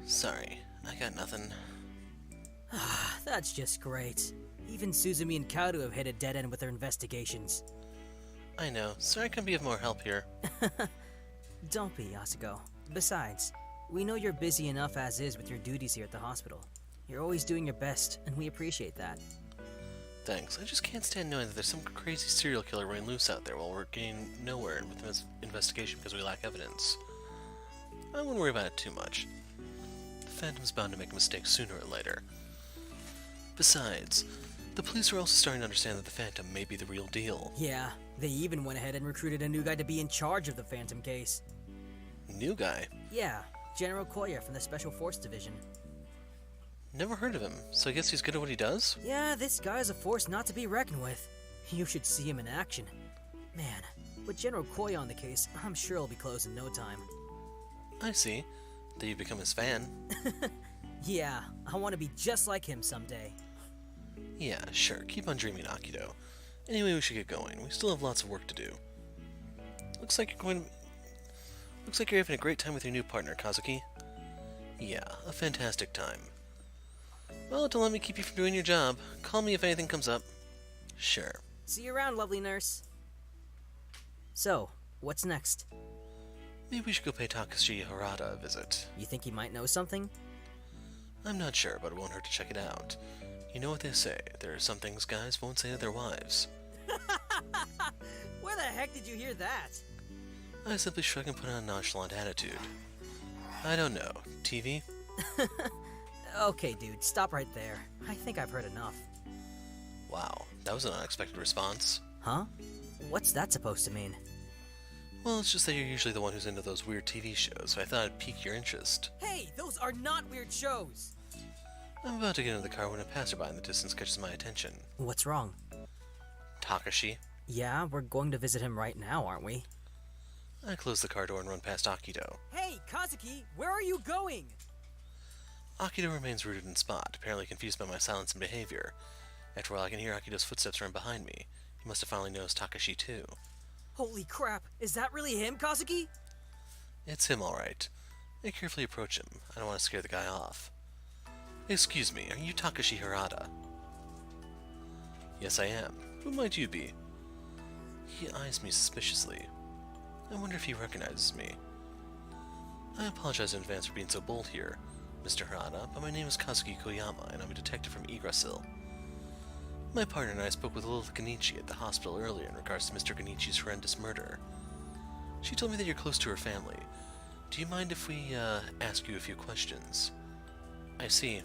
Sorry, I got nothing. That's just great. Even Suzumi and Kaoru have hit a dead end with their investigations. I know. Sorry I couldn't be of more help here. Don't be, Yasuko. Besides, we know you're busy enough as is with your duties here at the hospital. You're always doing your best, and we appreciate that. Thanks. I just can't stand knowing that there's some crazy serial killer running loose out there while we're getting nowhere with this investigation because we lack evidence. I wouldn't worry about it too much. The Phantom's bound to make a mistake sooner or later. Besides, the police are also starting to understand that the Phantom may be the real deal. Yeah, they even went ahead and recruited a new guy to be in charge of the Phantom case. New guy? Yeah, General Koya from the Special Force Division. Never heard of him, so I guess he's good at what he does? Yeah, this guy's a force not to be reckoned with. You should see him in action. Man, with General Koya on the case, I'm sure he'll be close in no time. I see. That you've become his fan. Yeah, I want to be just like him someday. Yeah, sure. Keep on dreaming, Akito. Anyway, we should get going. We still have lots of work to do. Looks like you're having a great time with your new partner, Kazuki. Yeah, a fantastic time. Well, don't let me keep you from doing your job. Call me if anything comes up. Sure. See you around, lovely nurse. So, what's next? Maybe we should go pay Takashi Harada a visit. You think he might know something? I'm not sure, but it won't hurt to check it out. You know what they say, there are some things guys won't say to their wives. Where the heck did you hear that? I simply shrug and put on a nonchalant attitude. I don't know. TV? Okay, dude, stop right there. I think I've heard enough. Wow, that was an unexpected response. Huh? What's that supposed to mean? Well, it's just that you're usually the one who's into those weird TV shows, so I thought I'd pique your interest. Hey, those are not weird shows! I'm about to get into the car when a passerby in the distance catches my attention. What's wrong? Takashi. Yeah, we're going to visit him right now, aren't we? I close the car door and run past Akito. Hey, Kazuki, where are you going? Akito remains rooted in spot, apparently confused by my silence and behavior. After a while, I can hear Akito's footsteps run behind me. He must have finally noticed Takashi too. Holy crap, is that really him, Kazuki? It's him, alright. I carefully approach him. I don't want to scare the guy off. Excuse me, are you Takashi Harada? Yes, I am. Who might you be? He eyes me suspiciously. I wonder if he recognizes me. I apologize in advance for being so bold here, Mr. Harada, but my name is Kazuki Koyama, and I'm a detective from Yggdrasil. My partner and I spoke with Lilith Genichi at the hospital earlier in regards to Mr. Genichi's horrendous murder. She told me that you're close to her family. Do you mind if we, ask you a few questions? I see.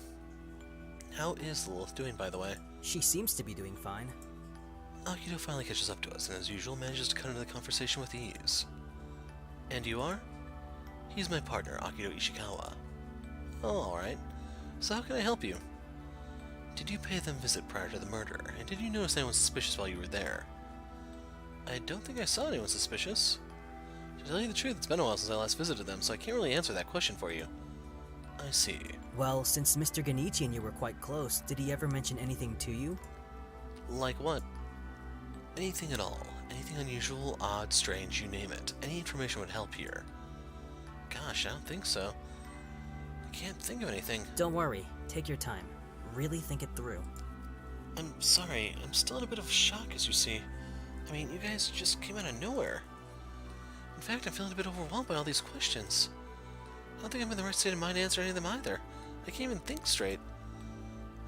How is Lilith doing, by the way? She seems to be doing fine. Akito finally catches up to us, and as usual manages to cut into the conversation with ease. And you are? He's my partner, Akito Ishikawa. Oh, alright. So how can I help you? Did you pay them a visit prior to the murder, and did you notice anyone suspicious while you were there? I don't think I saw anyone suspicious. To tell you the truth, it's been a while since I last visited them, so I can't really answer that question for you. I see. Well, since Mr. Genichi and you were quite close, did he ever mention anything to you? Like what? Anything at all. Anything unusual, odd, strange, you name it. Any information would help here. Gosh, I don't think so. I can't think of anything. Don't worry, take your time. Really think it through. I'm sorry, I'm still in a bit of shock, as you see. I mean, you guys just came out of nowhere. In fact, I'm feeling a bit overwhelmed by all these questions. I don't think I'm in the right state of mind to answer any of them either. I can't even think straight.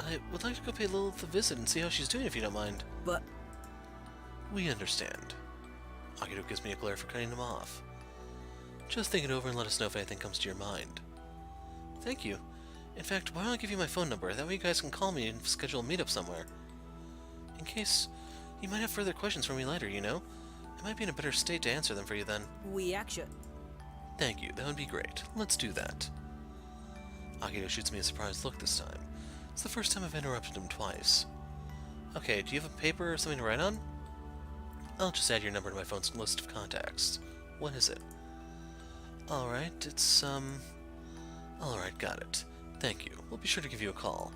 I would like to go pay Lilith a visit and see how she's doing if you don't mind. But... We understand. Akito gives me a glare for cutting him off. Just think it over and let us know if anything comes to your mind. Thank you. In fact, why don't I give you my phone number? That way you guys can call me and schedule a meetup somewhere. In case you might have further questions for me later, you know? I might be in a better state to answer them for you then. we actually... Thank you, that would be great. Let's do that. Akito shoots me a surprised look this time. It's the first time I've interrupted him twice. Okay, do you have a paper or something to write on? I'll just add your number to my phone's list of contacts. What is it? Alright, it's, Alright, got it. Thank you. We'll be sure to give you a call.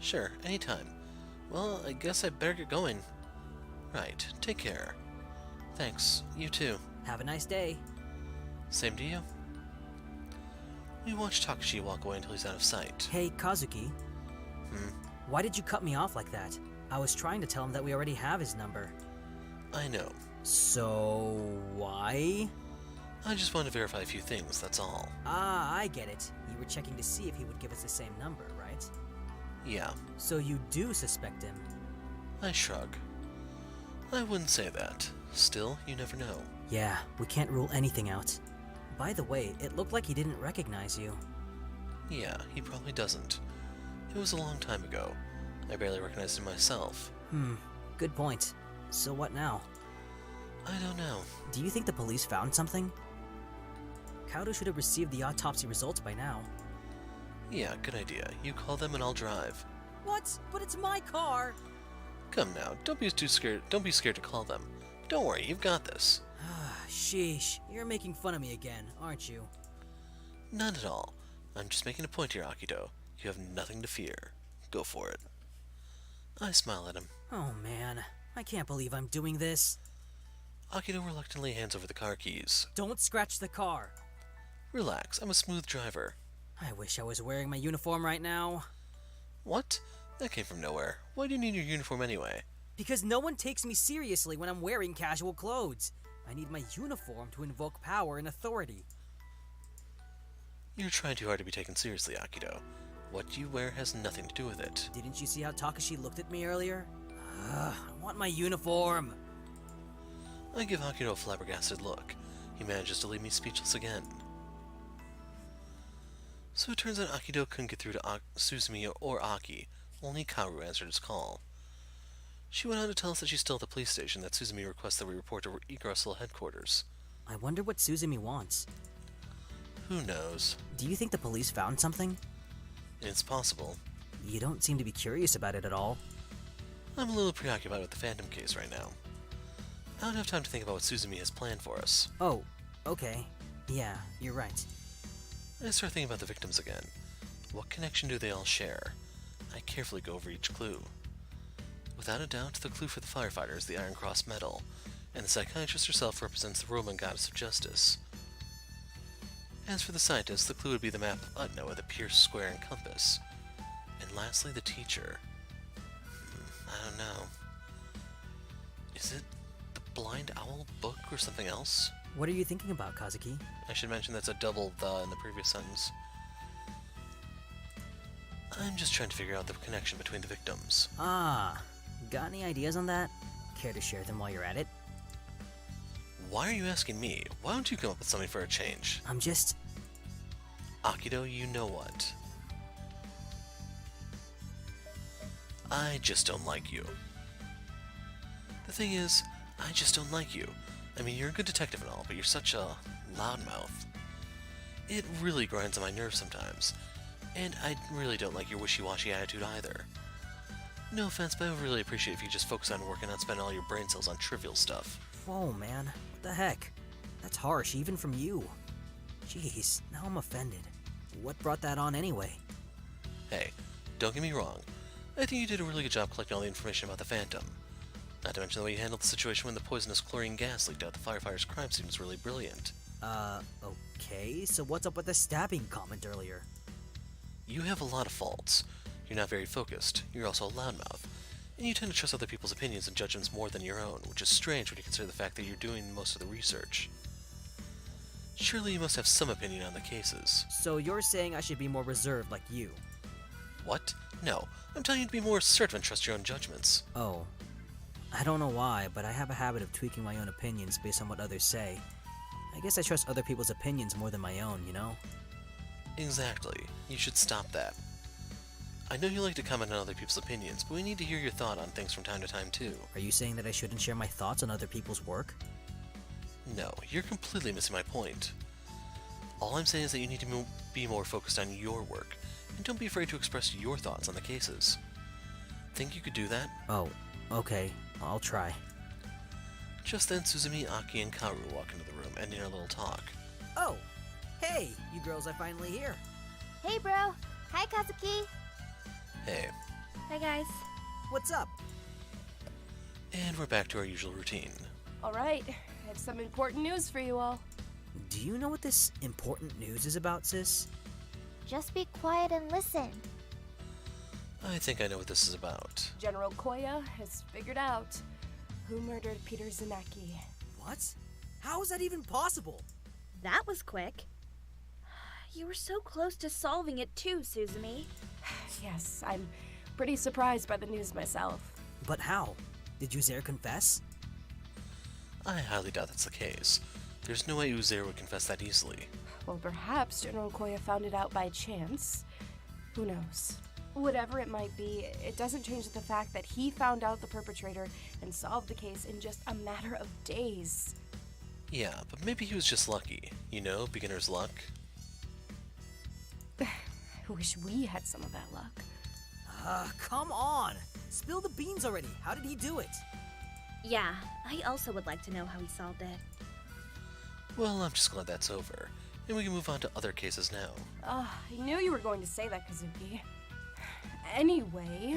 Sure, anytime. Well, I guess I better get going. Right, take care. Thanks, you too. Have a nice day. Same to you. We watch Takashi walk away until he's out of sight. Hey, Kazuki. Why did you cut me off like that? I was trying to tell him that we already have his number. I know. So, why? I just wanted to verify a few things, that's all. Ah, I get it. You were checking to see if he would give us the same number, right? Yeah. So you do suspect him? I shrug. I wouldn't say that. Still, you never know. Yeah, we can't rule anything out. By the way, it looked like he didn't recognize you. Yeah, he probably doesn't. It was a long time ago. I barely recognized him myself. Good point. So what now? I don't know. Do you think the police found something? Kaudo should have received the autopsy results by now. Yeah, good idea. You call them and I'll drive. What? But it's my car! Come now, don't be scared to call them. Don't worry, you've got this. Sheesh, you're making fun of me again, aren't you? None at all. I'm just making a point here, Akito. You have nothing to fear. Go for it. I smile at him. Oh man, I can't believe I'm doing this. Akito reluctantly hands over the car keys. Don't scratch the car. Relax, I'm a smooth driver. I wish I was wearing my uniform right now. What? That came from nowhere. Why do you need your uniform anyway? Because no one takes me seriously when I'm wearing casual clothes. I need my uniform to invoke power and authority. You're trying too hard to be taken seriously, Akito. What you wear has nothing to do with it. Didn't you see how Takashi looked at me earlier? I want my uniform. I give Akito a flabbergasted look. He manages to leave me speechless again. So it turns out Akito couldn't get through to Suzumi or Aki. Only Kaoru answered his call. She went on to tell us that she's still at the police station, that Suzumi requests that we report to Iguarasil headquarters. I wonder what Suzumi wants. Who knows? Do you think the police found something? It's possible. You don't seem to be curious about it at all. I'm a little preoccupied with the Phantom case right now. I don't have time to think about what Suzumi has planned for us. Oh, okay. Yeah, you're right. I start thinking about the victims again. What connection do they all share? I carefully go over each clue. Without a doubt, the clue for the firefighter is the Iron Cross medal, and the psychiatrist herself represents the Roman goddess of justice. As for the scientist, the clue would be the map of Utno with a pierced square and compass. And lastly, the teacher. I don't know. Is it the Blind Owl book or something else? What are you thinking about, Kazuki? I should mention that's a double the in the previous sentence. I'm just trying to figure out the connection between the victims. Ah, got any ideas on that? Care to share them while you're at it? Why are you asking me? Why don't you come up with something for a change? I'm just... Akito, you know what? I just don't like you. The thing is, I just don't like you. I mean, you're a good detective and all, but you're such a loudmouth. It really grinds on my nerves sometimes. And I really don't like your wishy-washy attitude either. No offense, but I would really appreciate if you just focus on work and not spend all your brain cells on trivial stuff. Whoa, man. What the heck? That's harsh, even from you. Jeez, now I'm offended. What brought that on anyway? Hey, don't get me wrong. I think you did a really good job collecting all the information about the Phantom. Not to mention the way you handled the situation when the poisonous chlorine gas leaked out the firefighter's crime scene was really brilliant. Okay, so what's up with the stabbing comment earlier? You have a lot of faults. You're not very focused, you're also a loudmouth, and you tend to trust other people's opinions and judgments more than your own, which is strange when you consider the fact that you're doing most of the research. Surely you must have some opinion on the cases. So you're saying I should be more reserved like you? What? No, I'm telling you to be more assertive and trust your own judgments. Oh. I don't know why, but I have a habit of tweaking my own opinions based on what others say. I guess I trust other people's opinions more than my own, you know? Exactly. You should stop that. I know you like to comment on other people's opinions, but we need to hear your thought on things from time to time too. Are you saying that I shouldn't share my thoughts on other people's work? No, you're completely missing my point. All I'm saying is that you need to be more focused on your work, and don't be afraid to express your thoughts on the cases. Think you could do that? Oh, okay. I'll try. Just then, Suzumi, Aki, and Kaoru walk into the room, ending our little talk. Oh! Hey! You girls are finally here. Hey, bro. Hi, Kazuki. Hey. Hi, guys. What's up? And we're back to our usual routine. All right, I have some important news for you all. Do you know what this important news is about, sis? Just be quiet and listen. I think I know what this is about. General Koya has figured out who murdered Peter Zanecki. What? How is that even possible? That was quick. You were so close to solving it too, Suzumi. Yes, I'm pretty surprised by the news myself. But how? Did Uzair confess? I highly doubt that's the case. There's no way Uzair would confess that easily. Well, perhaps General Koya found it out by chance. Who knows? Whatever it might be, it doesn't change the fact that he found out the perpetrator and solved the case in just a matter of days. Yeah, but maybe he was just lucky. You know, beginner's luck. I wish we had some of that luck. Come on! Spill the beans already. How did he do it? Yeah, I also would like to know how he solved it. Well, I'm just glad that's over. And we can move on to other cases now. I knew you were going to say that, Kazuki. Anyway,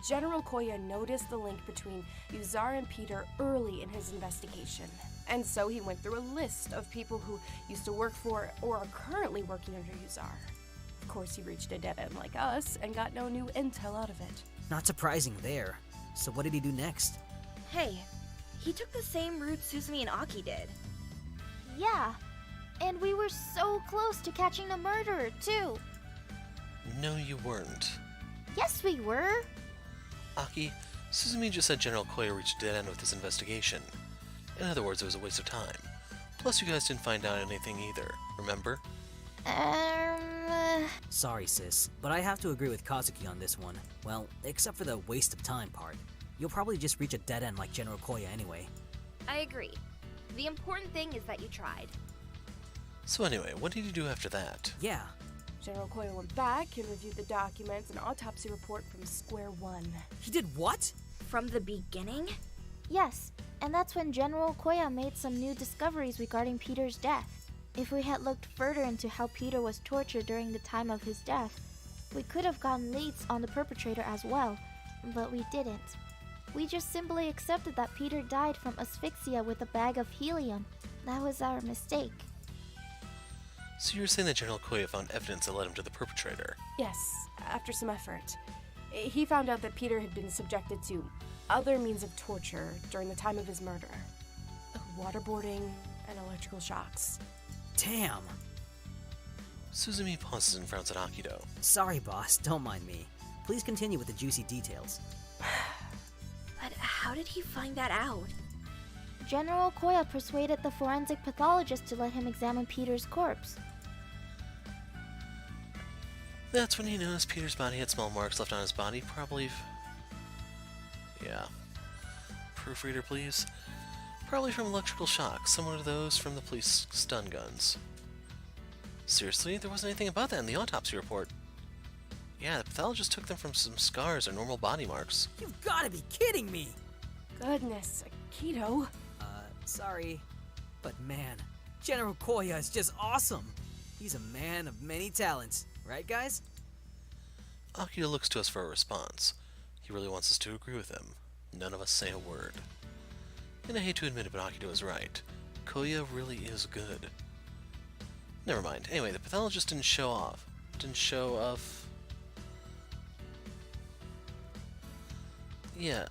General Koya noticed the link between Yuzar and Peter early in his investigation. And so he went through a list of people who used to work for or are currently working under Yuzar. Of course, he reached a dead end like us and got no new intel out of it. Not surprising there. So what did he do next? Hey, he took the same route Suzumi and Aki did. Yeah, and we were so close to catching the murderer, too. No, you weren't. Yes, we were. Aki, Suzumi just said General Koya reached a dead end with his investigation. In other words, it was a waste of time. Plus, you guys didn't find out anything either, remember? Sorry, sis, but I have to agree with Kazuki on this one. Well, except for the waste of time part. You'll probably just reach a dead end like General Koya anyway. I agree. The important thing is that you tried. So anyway, what did you do after that? Yeah. General Koya went back and reviewed the documents and autopsy report from square one. He did what? From the beginning? Yes, and that's when General Koya made some new discoveries regarding Peter's death. If we had looked further into how Peter was tortured during the time of his death, we could have gotten leads on the perpetrator as well, but we didn't. We just simply accepted that Peter died from asphyxia with a bag of helium. That was our mistake. So you're saying that General Koya found evidence that led him to the perpetrator? Yes, after some effort. He found out that Peter had been subjected to other means of torture during the time of his murder. Waterboarding and electrical shocks. Damn. Suzumi pauses and frowns at Akido. Sorry, boss, don't mind me. Please continue with the juicy details. But how did he find that out? General Koya persuaded the forensic pathologist to let him examine Peter's corpse. That's when he noticed Peter's body had small marks left on his body, probably... Yeah. Proofreader, please. Probably from electrical shocks, similar to those from the police stun guns. Seriously? There wasn't anything about that in the autopsy report. Yeah, the pathologist took them from some scars or normal body marks. You've gotta be kidding me! Goodness, Akido. Sorry. But man, General Koya is just awesome! He's a man of many talents, right guys? Akido looks to us for a response. He really wants us to agree with him. None of us say a word. And I hate to admit it, but Akido is right. Koya really is good. Never mind. Anyway, the pathologist didn't show off. Yeah,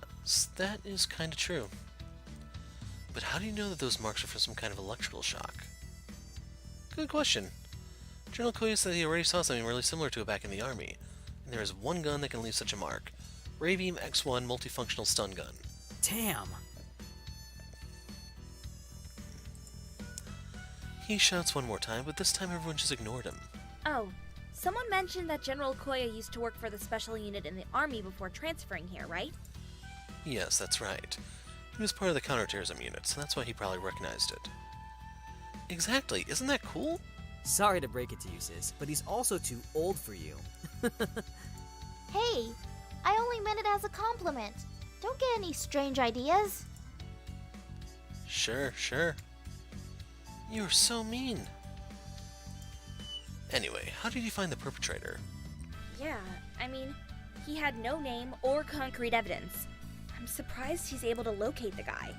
that is kinda true. But how do you know that those marks are from some kind of electrical shock? Good question. General Koya said he already saw something really similar to it back in the army, and there is one gun that can leave such a mark. Ray Beam X1 multifunctional stun gun. Damn! He shouts one more time, but this time everyone just ignored him. Oh, someone mentioned that General Koya used to work for the special unit in the army before transferring here, right? Yes, that's right. He was part of the counterterrorism unit, so that's why he probably recognized it. Exactly, isn't that cool? Sorry to break it to you, sis, but he's also too old for you. Hey, I only meant it as a compliment. Don't get any strange ideas. Sure. You're so mean. Anyway, how did you find the perpetrator? Yeah, I mean, he had no name or concrete evidence. I'm surprised he's able to locate the guy.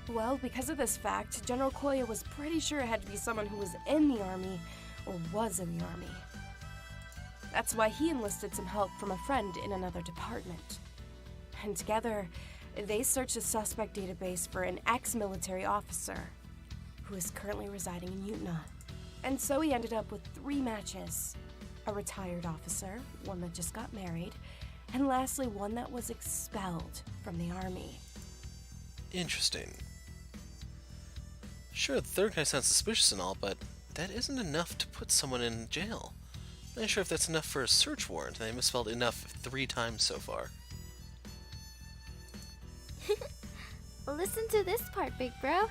Well, because of this fact, General Koya was pretty sure it had to be someone who was in the army or was in the army. That's why he enlisted some help from a friend in another department. And together, they searched the suspect database for an ex-military officer who is currently residing in Utah. And so he ended up with 3 matches. A retired officer, one that just got married, and lastly one that was expelled from the army. Interesting. Sure, the third guy sounds suspicious and all, but that isn't enough to put someone in jail. I'm not sure if that's enough for a search warrant. They misspelled enough 3 times so far. Listen to this part, big bro.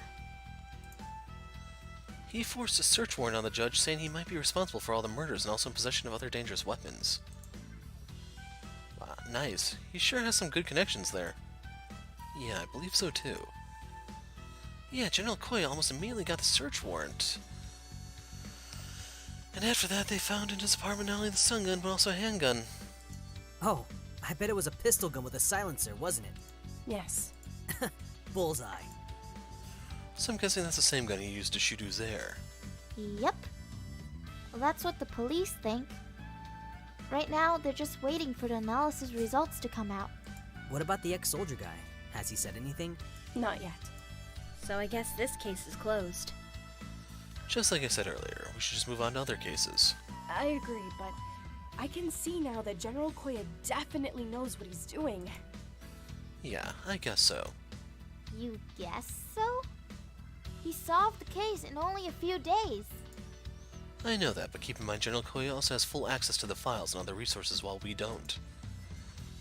He forced a search warrant on the judge, saying he might be responsible for all the murders and also in possession of other dangerous weapons. Wow, nice. He sure has some good connections there. Yeah, I believe so too. Yeah, General Koya almost immediately got the search warrant. And after that, they found in his apartment not only the stun gun, but also a handgun. Oh, I bet it was a pistol gun with a silencer, wasn't it? Yes. Bullseye. So I'm guessing that's the same gun he used to shoot Uzair. Yep. Well, that's what the police think. Right now, they're just waiting for the analysis results to come out. What about the ex-soldier guy? Has he said anything? Not yet. So I guess this case is closed. Just like I said earlier, we should just move on to other cases. I agree, but I can see now that General Koya definitely knows what he's doing. Yeah, I guess so. You guess so? He solved the case in only a few days. I know that, but keep in mind General Koya also has full access to the files and other resources while we don't.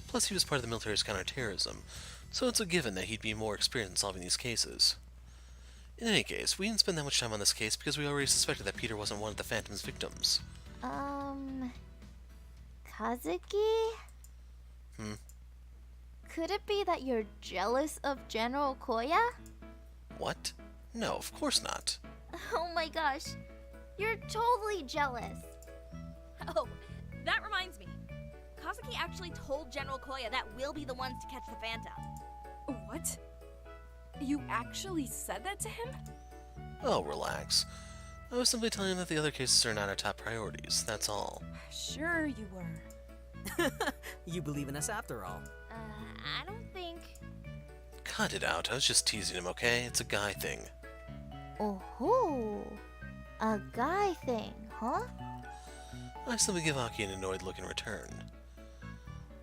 Plus, he was part of the military's counterterrorism, so it's a given that he'd be more experienced in solving these cases. In any case, we didn't spend that much time on this case because we already suspected that Peter wasn't one of the Phantom's victims. Kazuki? Hmm? Could it be that you're jealous of General Koya? What? No, of course not. Oh my gosh, you're totally jealous. Oh, that reminds me. Kazuki actually told General Koya that we'll be the ones to catch the Phantom. What? You actually said that to him? Oh, relax. I was simply telling him that the other cases are not our top priorities, that's all. Sure you were. You believe in us after all. I don't think... Cut it out, I was just teasing him, okay? It's a guy thing. Oh, a guy thing, huh? I simply give Aki an annoyed look in return.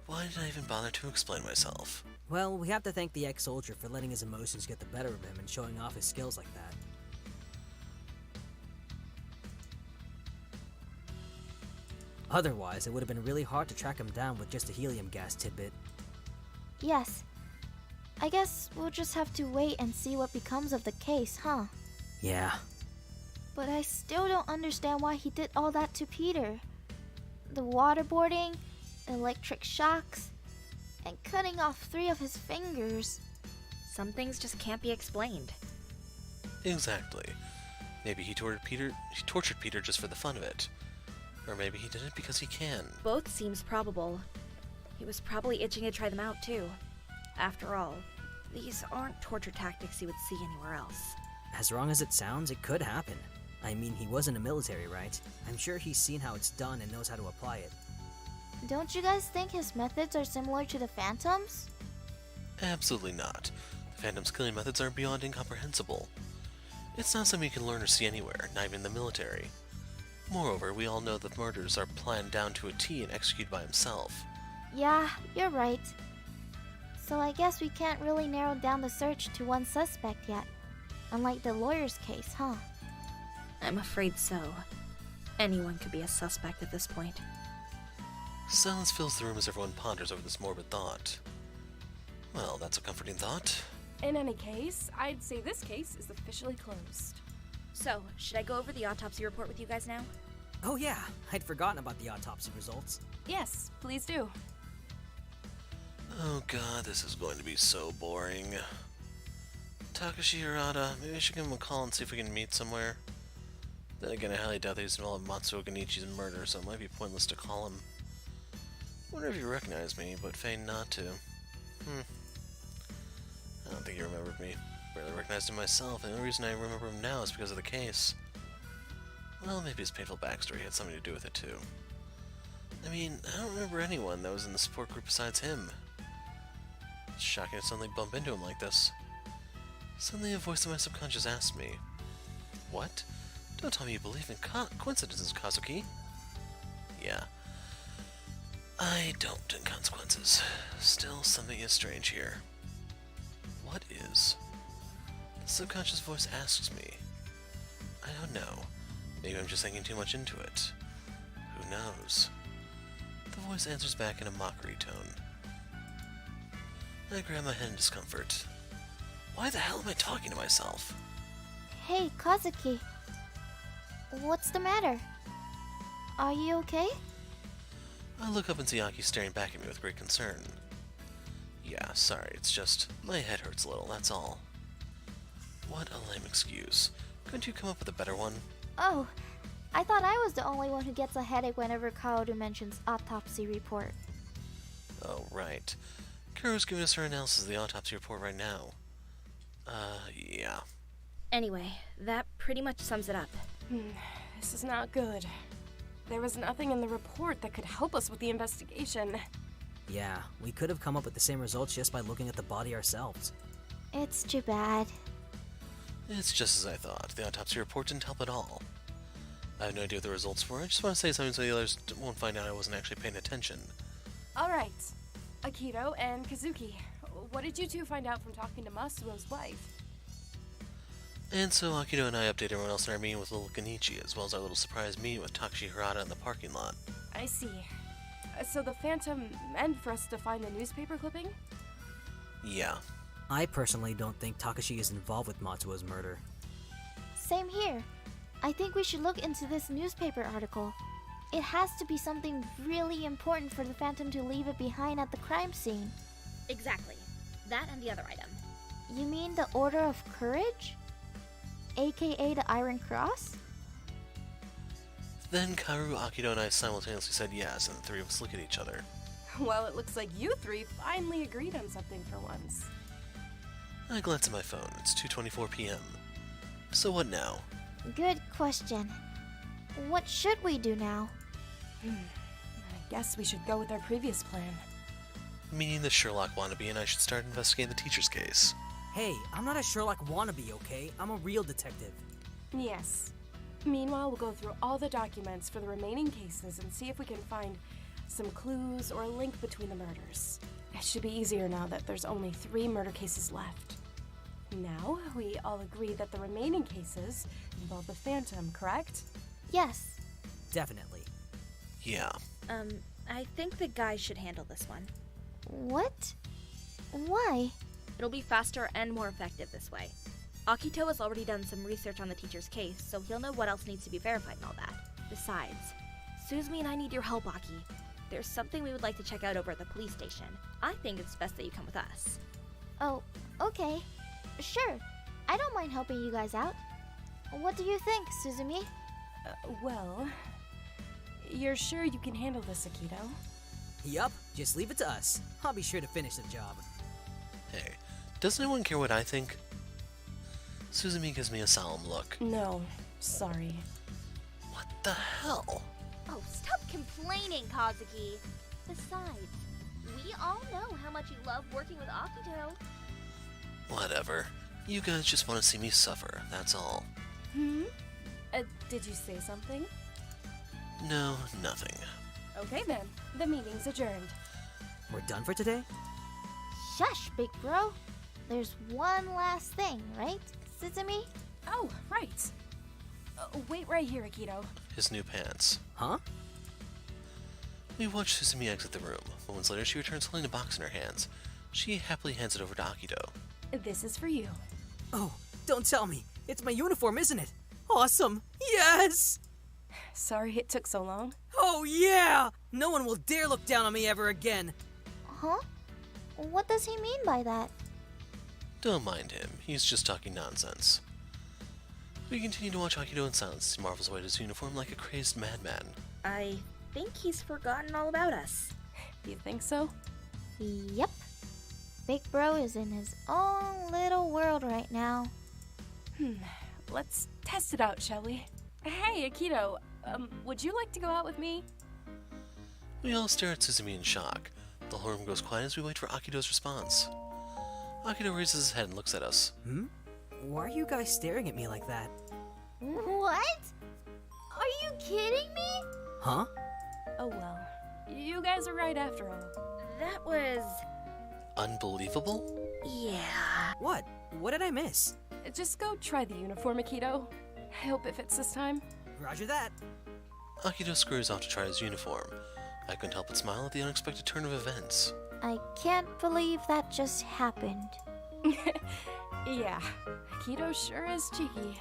Why did I even bother to explain myself? Well, we have to thank the ex-soldier for letting his emotions get the better of him and showing off his skills like that. Otherwise, it would have been really hard to track him down with just a helium gas tidbit. Yes. I guess we'll just have to wait and see what becomes of the case, huh? Yeah. But I still don't understand why he did all that to Peter. The waterboarding, electric shocks, and cutting off 3 of his fingers. Some things just can't be explained. Exactly. Maybe he tortured Peter just for the fun of it. Or maybe he did it because he can. Both seems probable. He was probably itching to try them out, too. After all, these aren't torture tactics you would see anywhere else. As wrong as it sounds, it could happen. I mean, he was in the military, right? I'm sure he's seen how it's done and knows how to apply it. Don't you guys think his methods are similar to the Phantom's? Absolutely not. The Phantom's killing methods are beyond incomprehensible. It's not something you can learn or see anywhere, not even in the military. Moreover, we all know that murders are planned down to a T and executed by himself. Yeah, you're right. So I guess we can't really narrow down the search to one suspect yet. Unlike the lawyer's case, huh? I'm afraid so. Anyone could be a suspect at this point. Silence fills the room as everyone ponders over this morbid thought. Well, that's a comforting thought. In any case, I'd say this case is officially closed. So, should I go over the autopsy report with you guys now? Oh yeah, I'd forgotten about the autopsy results. Yes, please do. Oh god, this is going to be so boring. Takashi Hirata, maybe I should give him a call and see if we can meet somewhere. Then again, I highly doubt that he's involved in Matsuo Genichi's murder, so it might be pointless to call him. Wonder if he recognized me, but feigned not to. I don't think he remembered me. Barely recognized him myself, and the only reason I remember him now is because of the case. Well, maybe his painful backstory had something to do with it too. I mean, I don't remember anyone that was in the support group besides him. It's shocking to suddenly bump into him like this. Suddenly a voice in my subconscious asked me, "What? Don't tell me you believe in coincidences, Kazuki." Yeah. I don't in consequences. Still, something is strange here. What is? The subconscious voice asks me. I don't know. Maybe I'm just thinking too much into it. Who knows? The voice answers back in a mockery tone. I grab my head in discomfort. Why the hell am I talking to myself? Hey, Kazuki. What's the matter? Are you okay? I look up and see Aki staring back at me with great concern. Yeah, sorry, it's just my head hurts a little, that's all. What a lame excuse. Couldn't you come up with a better one? Oh, I thought I was the only one who gets a headache whenever Kaoru mentions autopsy report. Oh, right. Karu's giving us her analysis of the autopsy report right now. Yeah. Anyway, that pretty much sums it up. This is not good. There was nothing in the report that could help us with the investigation. Yeah, we could have come up with the same results just by looking at the body ourselves. It's too bad. It's just as I thought. The autopsy report didn't help at all. I have no idea what the results were. I just want to say something so the others won't find out I wasn't actually paying attention. Alright, Akito and Kazuki, what did you two find out from talking to Masuo's wife? And so Akito and I update everyone else in our meeting with little Genichi, as well as our little surprise meeting with Takashi Harada in the parking lot. I see. So the Phantom meant for us to find a newspaper clipping? Yeah. I personally don't think Takashi is involved with Matsuo's murder. Same here. I think we should look into this newspaper article. It has to be something really important for the Phantom to leave it behind at the crime scene. Exactly. That and the other item. You mean the Order of Courage? AKA the Iron Cross? Then Kaoru, Akito, and I simultaneously said yes, and the three of us look at each other. Well, it looks like you three finally agreed on something for once. I glance at my phone. It's 2:24 p.m. So what now? Good question. What should we do now? I guess we should go with our previous plan. Meaning the Sherlock wannabe and I should start investigating the teacher's case. Hey, I'm not a Sherlock wannabe, okay? I'm a real detective. Yes. Meanwhile, we'll go through all the documents for the remaining cases and see if we can find some clues or a link between the murders. It should be easier now that there's only 3 murder cases left. Now, we all agree that the remaining cases involve the Phantom, correct? Yes. Definitely. Yeah. I think the guys should handle this one. What? Why? It'll be faster and more effective this way. Akito has already done some research on the teacher's case, so he'll know what else needs to be verified and all that. Besides, Suzumi and I need your help, Aki. There's something we would like to check out over at the police station. I think it's best that you come with us. Oh, okay. Sure. I don't mind helping you guys out. What do you think, Suzumi? Well, you're sure you can handle this, Akito? Yup, just leave it to us. I'll be sure to finish the job. Hey, doesn't anyone care what I think? Suzumi gives me a solemn look. No, sorry. What the hell? Oh, stop complaining, Kazuki! Besides, we all know how much you love working with Akito. Whatever. You guys just want to see me suffer, that's all. Did you say something? No, nothing. Okay then, the meeting's adjourned. We're done for today? Shush, big bro. There's one last thing, right, Suzumi? Oh, right. Wait right here, Akito. His new pants. Huh? We watch Suzumi exit the room. Moments later, she returns holding a box in her hands. She happily hands it over to Akito. This is for you. Oh, don't tell me. It's my uniform, isn't it? Awesome. Yes! Sorry it took so long. Oh, yeah! No one will dare look down on me ever again. Huh? What does he mean by that? Don't mind him, he's just talking nonsense. We continue to watch Akito in silence as he marvels away at his uniform like a crazed madman. I think he's forgotten all about us. You think so? Yep. Big bro is in his own little world right now. Let's test it out, shall we? Hey, Akito. Would you like to go out with me? We all stare at Suzumi in shock. The whole room goes quiet as we wait for Akito's response. Akito raises his head and looks at us. Why are you guys staring at me like that? What? Are you kidding me? Huh? Oh well. You guys are right after all. That was. Unbelievable? Yeah. What? What did I miss? Just go try the uniform, Akito. I hope it fits this time. Roger that. Akito scurries off to try his uniform. I couldn't help but smile at the unexpected turn of events. I can't believe that just happened. Yeah, Akito sure is cheeky.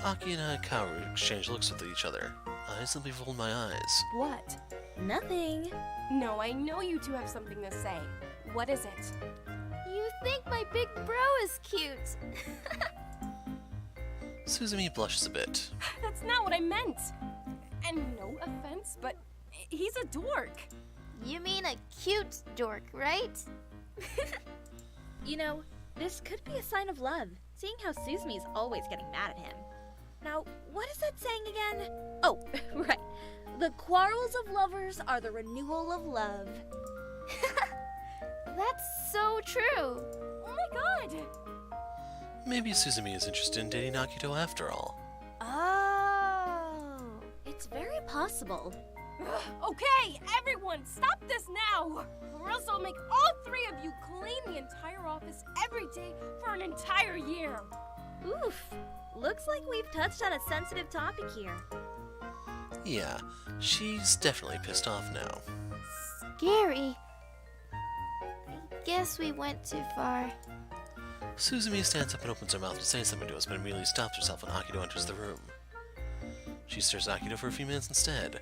Aki and I cower exchange looks with each other. I simply rolled my eyes. What? Nothing. No, I know you two have something to say. What is it? You think my big bro is cute? Suzumi blushes a bit. That's not what I meant. And no offense, but he's a dork. You mean a cute dork, right? You know, this could be a sign of love, seeing how Suzumi's always getting mad at him. Now, what is that saying again? Oh, right. The quarrels of lovers are the renewal of love. That's so true. Oh my god! Maybe Suzumi is interested in dating Akito after all. Oh. It's very possible. Okay, everyone, stop this now! Or else I'll make all three of you clean the entire office every day for an entire year. Oof. Looks like we've touched on a sensitive topic here. Yeah, she's definitely pissed off now. Scary. I guess we went too far. Suzumi stands up and opens her mouth to say something to us, but immediately stops herself when Akito enters the room. She stares at Akito for a few minutes instead.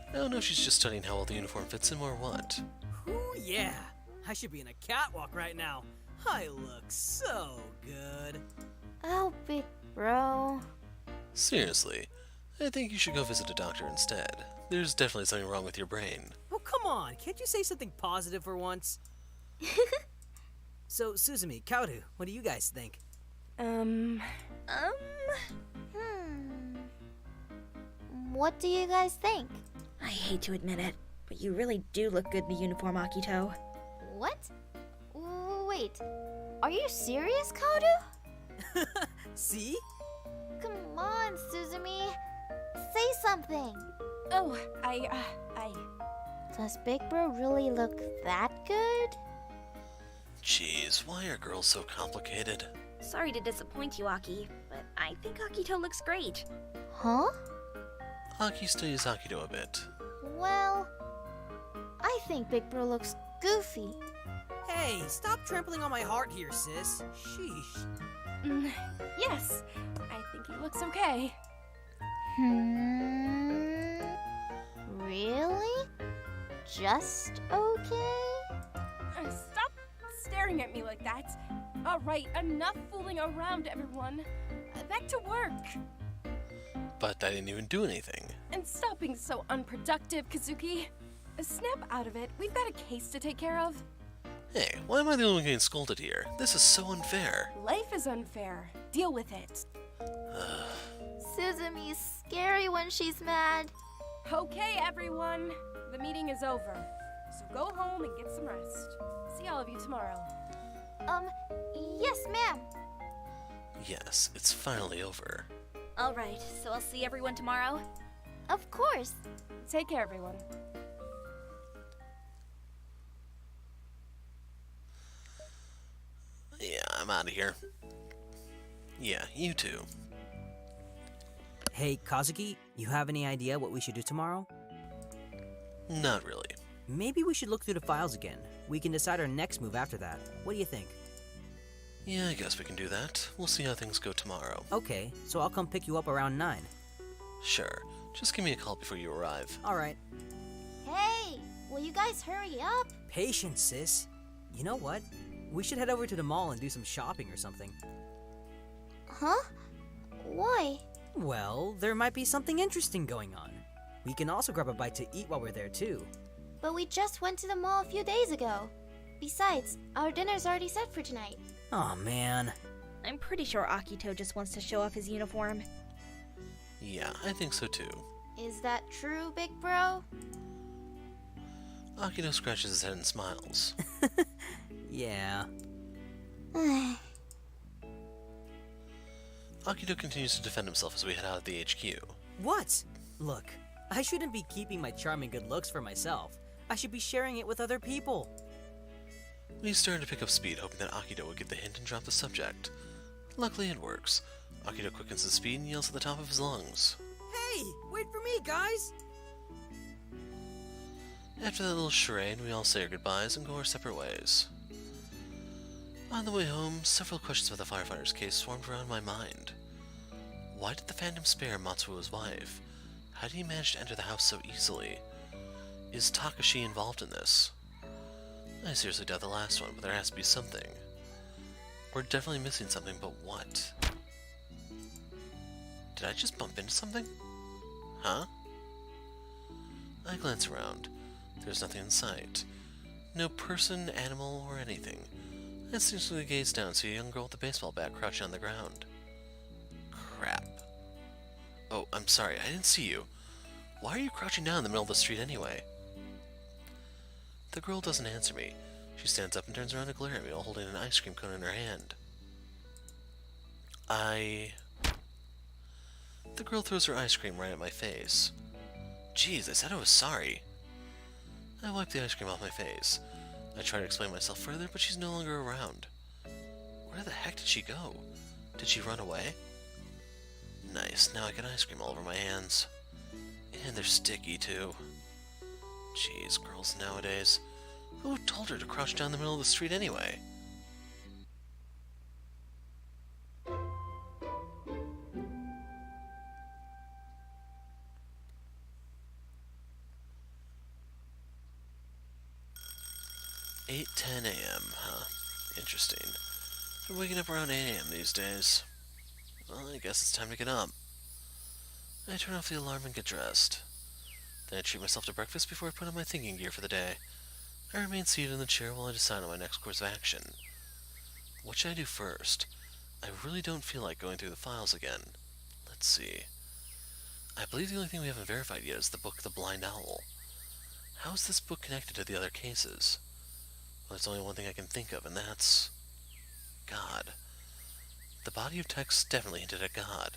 I don't know if she's just studying how well the uniform fits him or what. Ooh, yeah. I should be in a catwalk right now. I look so good. Oh, big bro. Seriously, I think you should go visit a doctor instead. There's definitely something wrong with your brain. Oh, come on. Can't you say something positive for once? So, Suzumi, Kaoru, what do you guys think? What do you guys think? I hate to admit it, but you really do look good in the uniform, Akito. What? Wait. Are you serious, Kaoru? See? Come on, Suzumi. Say something. Oh, Does Big Bro really look that good? Jeez, why are girls so complicated? Sorry to disappoint you, Aki, but I think Akito looks great. Huh? Aki studies Akito a bit. Well, I think Big Bro looks goofy. Hey, stop trampling on my heart here, sis. Sheesh. Yes, I think he looks okay. Really? Just okay? Stop staring at me like that. All right, enough fooling around, everyone. Back to work. But I didn't even do anything. And stop being so unproductive, Kazuki. Snap out of it. We've got a case to take care of. Hey, why am I the only one getting scolded here? This is so unfair. Life is unfair. Deal with it. Suzumi's scary when she's mad. Okay, everyone. The meeting is over. So go home and get some rest. See all of you tomorrow. Yes, ma'am. Yes, it's finally over. Alright, so I'll see everyone tomorrow. Of course. Take care, everyone. Yeah, I'm out of here. Yeah, you too. Hey, Kazuki, you have any idea what we should do tomorrow? Not really. Maybe we should look through the files again. We can decide our next move after that. What do you think? Yeah, I guess we can do that. We'll see how things go tomorrow. Okay, so I'll come pick you up around 9. Sure. Just give me a call before you arrive. Alright. Hey, will you guys hurry up? Patience, sis. You know what? We should head over to the mall and do some shopping or something. Huh? Why? Well, there might be something interesting going on. We can also grab a bite to eat while we're there too. But we just went to the mall a few days ago. Besides, our dinner's already set for tonight. Aw, man. I'm pretty sure Akito just wants to show off his uniform. Yeah, I think so too. Is that true, big bro? Akito scratches his head and smiles. Yeah. Akito continues to defend himself as we head out of the HQ. What? Look, I shouldn't be keeping my charming good looks for myself. I should be sharing it with other people. We started to pick up speed, hoping that Akito would get the hint and drop the subject. Luckily, it works. Akito quickens his speed and yells at the top of his lungs. Hey, wait for me, guys! After that little charade, we all say our goodbyes and go our separate ways. On the way home, several questions about the firefighter's case swarmed around my mind. Why did the Phantom spare Matsuo's wife? How did he manage to enter the house so easily? Is Takashi involved in this? I seriously doubt the last one, but there has to be something. We're definitely missing something, but what? Did I just bump into something? Huh? I glance around. There's nothing in sight. No person, animal, or anything. I instinctively gaze down and see a young girl with a baseball bat crouching on the ground. Crap. Oh, I'm sorry, I didn't see you. Why are you crouching down in the middle of the street anyway? The girl doesn't answer me. She stands up and turns around to glare at me while holding an ice cream cone in her hand. The girl throws her ice cream right at my face. Jeez, I said I was sorry. I wipe the ice cream off my face. I try to explain myself further, but she's no longer around. Where the heck did she go? Did she run away? Nice, now I get ice cream all over my hands. And they're sticky, too. Jeez, girls nowadays. Who told her to crouch down the middle of the street anyway? Eight 10 a.m., huh? Interesting. Been waking up around 8 a.m. these days. Well, I guess it's time to get up. I turn off the alarm and get dressed. Then I treat myself to breakfast before I put on my thinking gear for the day. I remain seated in the chair while I decide on my next course of action. What should I do first? I really don't feel like going through the files again. Let's see. I believe the only thing we haven't verified yet is the book The Blind Owl. How is this book connected to the other cases? Well, there's only one thing I can think of, and that's God. The body of text definitely hinted at God.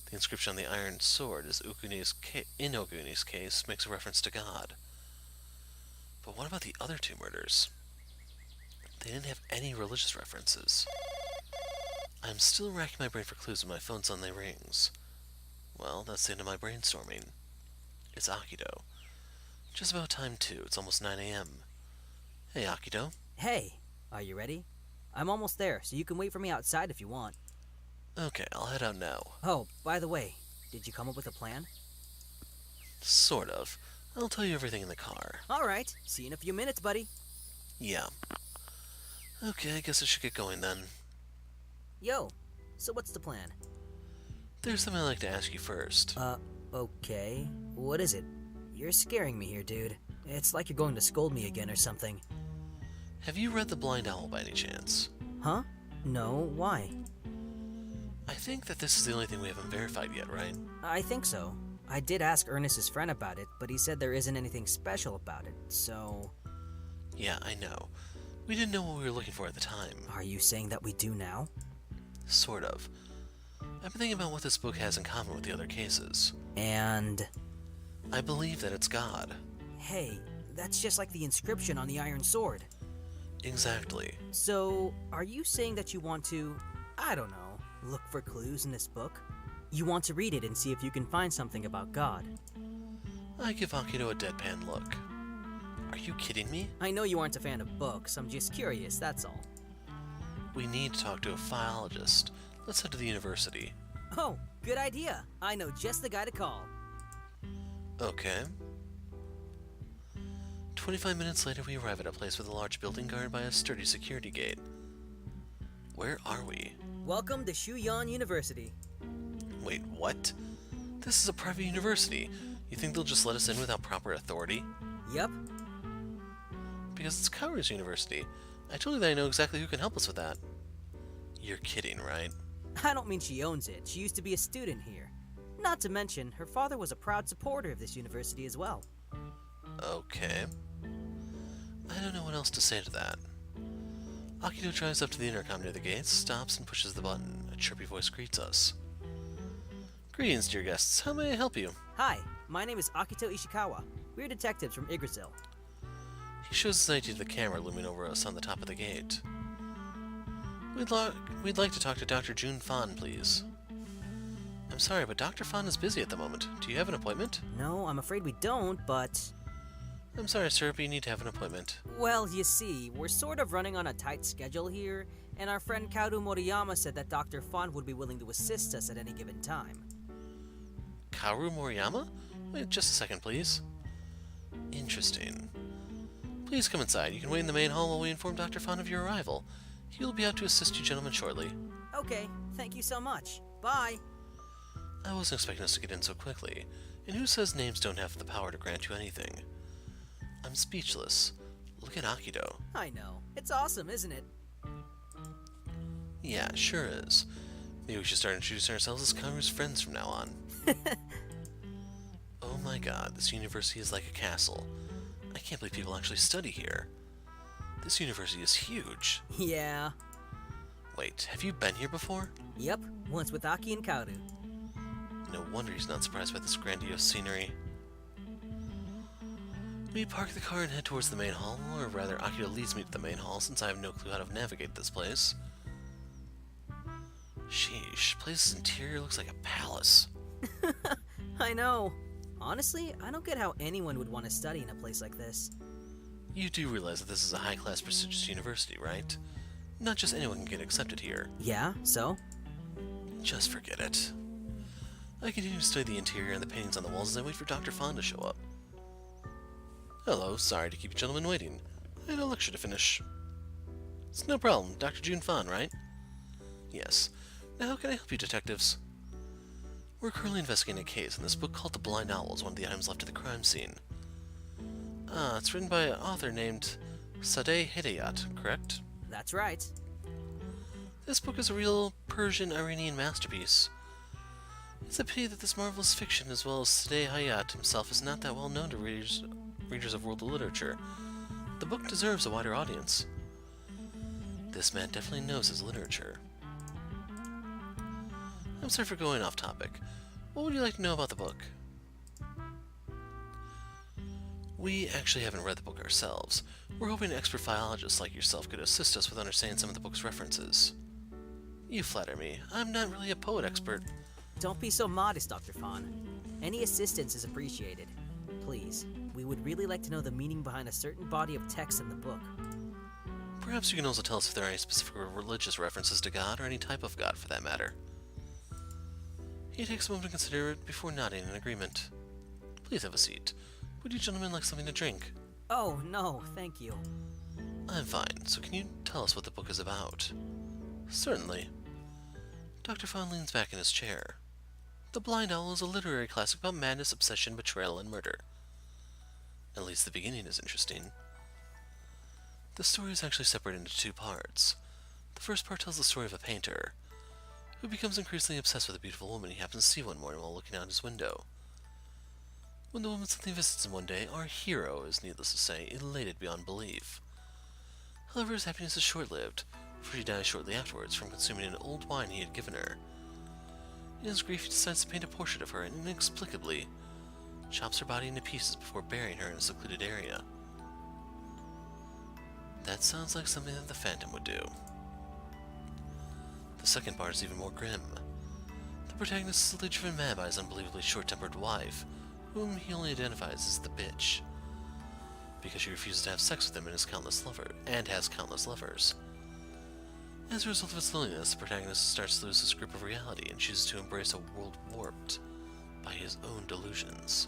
The inscription on the iron sword in Oguni's case makes a reference to God. But what about the other two murders? They didn't have any religious references. I'm still racking my brain for clues when my phone suddenly rings. Well, that's the end of my brainstorming. It's Akito. Just about time, too. It's almost 9 a.m. Hey, Akito. Hey, are you ready? I'm almost there, so you can wait for me outside if you want. Okay, I'll head out now. Oh, by the way, did you come up with a plan? Sort of. I'll tell you everything in the car. Alright, see you in a few minutes, buddy. Yeah. Okay, I guess I should get going then. Yo, so what's the plan? There's something I'd like to ask you first. Okay. What is it? You're scaring me here, dude. It's like you're going to scold me again or something. Have you read The Blind Owl by any chance? Huh? No, why? I think that this is the only thing we haven't verified yet, right? I think so. I did ask Ernest's friend about it, but he said there isn't anything special about it, so... Yeah, I know. We didn't know what we were looking for at the time. Are you saying that we do now? Sort of. I've been thinking about what this book has in common with the other cases. And... I believe that it's God. Hey, that's just like the inscription on the iron sword. Exactly. So, are you saying that you want to, I don't know, look for clues in this book? You want to read it and see if you can find something about God? I give Akito a deadpan look. Are you kidding me? I know you aren't a fan of books, I'm just curious, that's all. We need to talk to a philologist. Let's head to the university. Oh, good idea. I know just the guy to call. Okay. 25 minutes later, we arrive at a place with a large building guarded by a sturdy security gate. Where are we? Welcome to Shuyan University. Wait, what? This is a private university. You think they'll just let us in without proper authority? Yep. Because it's Kaoru's university. I told you that I know exactly who can help us with that. You're kidding, right? I don't mean she owns it. She used to be a student here. Not to mention, her father was a proud supporter of this university as well. Okay. I don't know what else to say to that. Akito drives up to the intercom near the gates, stops and pushes the button. A chirpy voice greets us. Greetings, dear guests. How may I help you? Hi, my name is Akito Ishikawa. We're detectives from Yggdrasil. He shows his ID to the camera looming over us on the top of the gate. We'd like to talk to Dr. Jun Fan, please. I'm sorry, but Dr. Fan is busy at the moment. Do you have an appointment? No, I'm afraid we don't, but... I'm sorry, sir, but you need to have an appointment. Well, you see, we're sort of running on a tight schedule here, and our friend Kaoru Moriyama said that Dr. Fan would be willing to assist us at any given time. Kaoru Moriyama? Wait just a second, please. Interesting. Please come inside. You can wait in the main hall while we inform Dr. Fan of your arrival. He will be out to assist you gentlemen shortly. Okay, thank you so much. Bye! I wasn't expecting us to get in so quickly, and who says names don't have the power to grant you anything? I'm speechless. Look at Akito. I know. It's awesome, isn't it? Yeah, it sure is. Maybe we should start introducing ourselves as Kaoru's friends from now on. Oh my god, this university is like a castle. I can't believe people actually study here. This university is huge. Yeah. Wait, have you been here before? Yep, once with Aki and Kaoru. No wonder he's not surprised by this grandiose scenery. We park the car and head towards the main hall, or rather Akito leads me to the main hall since I have no clue how to navigate this place. Sheesh, place's interior looks like a palace. I know. Honestly, I don't get how anyone would want to study in a place like this. You do realize that this is a high-class prestigious university, right? Not just anyone can get accepted here. Yeah, so? Just forget it. I continue to study the interior and the paintings on the walls as I wait for Dr. Fan to show up. Hello, sorry to keep you gentlemen waiting. I had a lecture to finish. It's no problem, Dr. Jun Fan, right? Yes. Now how can I help you, detectives? We're currently investigating a case, and this book called The Blind Owl is one of the items left at the crime scene. It's written by an author named Sadeh Hedayat, correct? That's right. This book is a real Persian-Iranian masterpiece. It's a pity that this marvelous fiction, as well as Sadeh Hayat himself, is not that well known to readers of world literature. The book deserves a wider audience. This man definitely knows his literature. I'm sorry for going off topic. What would you like to know about the book? We actually haven't read the book ourselves. We're hoping expert philologists like yourself could assist us with understanding some of the book's references. You flatter me. I'm not really a poet expert. Don't be so modest, Dr. Fan. Any assistance is appreciated. Please, we would really like to know the meaning behind a certain body of text in the book. Perhaps you can also tell us if there are any specific religious references to God, or any type of God for that matter. He takes a moment to consider it before nodding in agreement. Please have a seat. Would you gentlemen like something to drink? Oh, no, thank you. I'm fine, so can you tell us what the book is about? Certainly. Dr. Fan leans back in his chair. The Blind Owl is a literary classic about madness, obsession, betrayal, and murder. At least the beginning is interesting. The story is actually separated into two parts. The first part tells the story of a painter, who becomes increasingly obsessed with a beautiful woman he happens to see one morning while looking out his window. When the woman suddenly visits him one day, our hero is, needless to say, elated beyond belief. However, his happiness is short-lived, for she dies shortly afterwards from consuming an old wine he had given her. In his grief, he decides to paint a portrait of her and inexplicably chops her body into pieces before burying her in a secluded area. That sounds like something that the Phantom would do. The second part is even more grim. The protagonist is slowly driven mad by his unbelievably short-tempered wife, whom he only identifies as the bitch, because she refuses to have sex with him and has countless lovers. As a result of its loneliness, the protagonist starts to lose his grip of reality and chooses to embrace a world warped by his own delusions.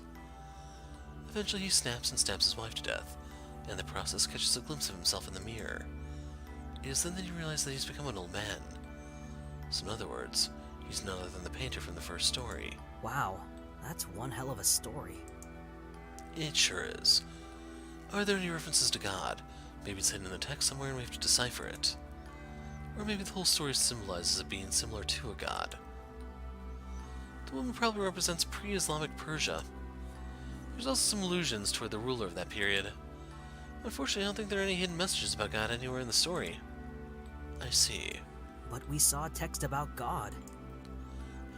Eventually he snaps and stabs his wife to death, and in the process catches a glimpse of himself in the mirror. It is then that he realizes that he's become an old man. So in other words, he's none other than the painter from the first story. Wow, that's one hell of a story. It sure is. Are there any references to God? Maybe it's hidden in the text somewhere and we have to decipher it. Or maybe the whole story symbolizes a being similar to a god. The woman probably represents pre-Islamic Persia. There's also some allusions toward the ruler of that period. Unfortunately, I don't think there are any hidden messages about God anywhere in the story. I see. But we saw text about God.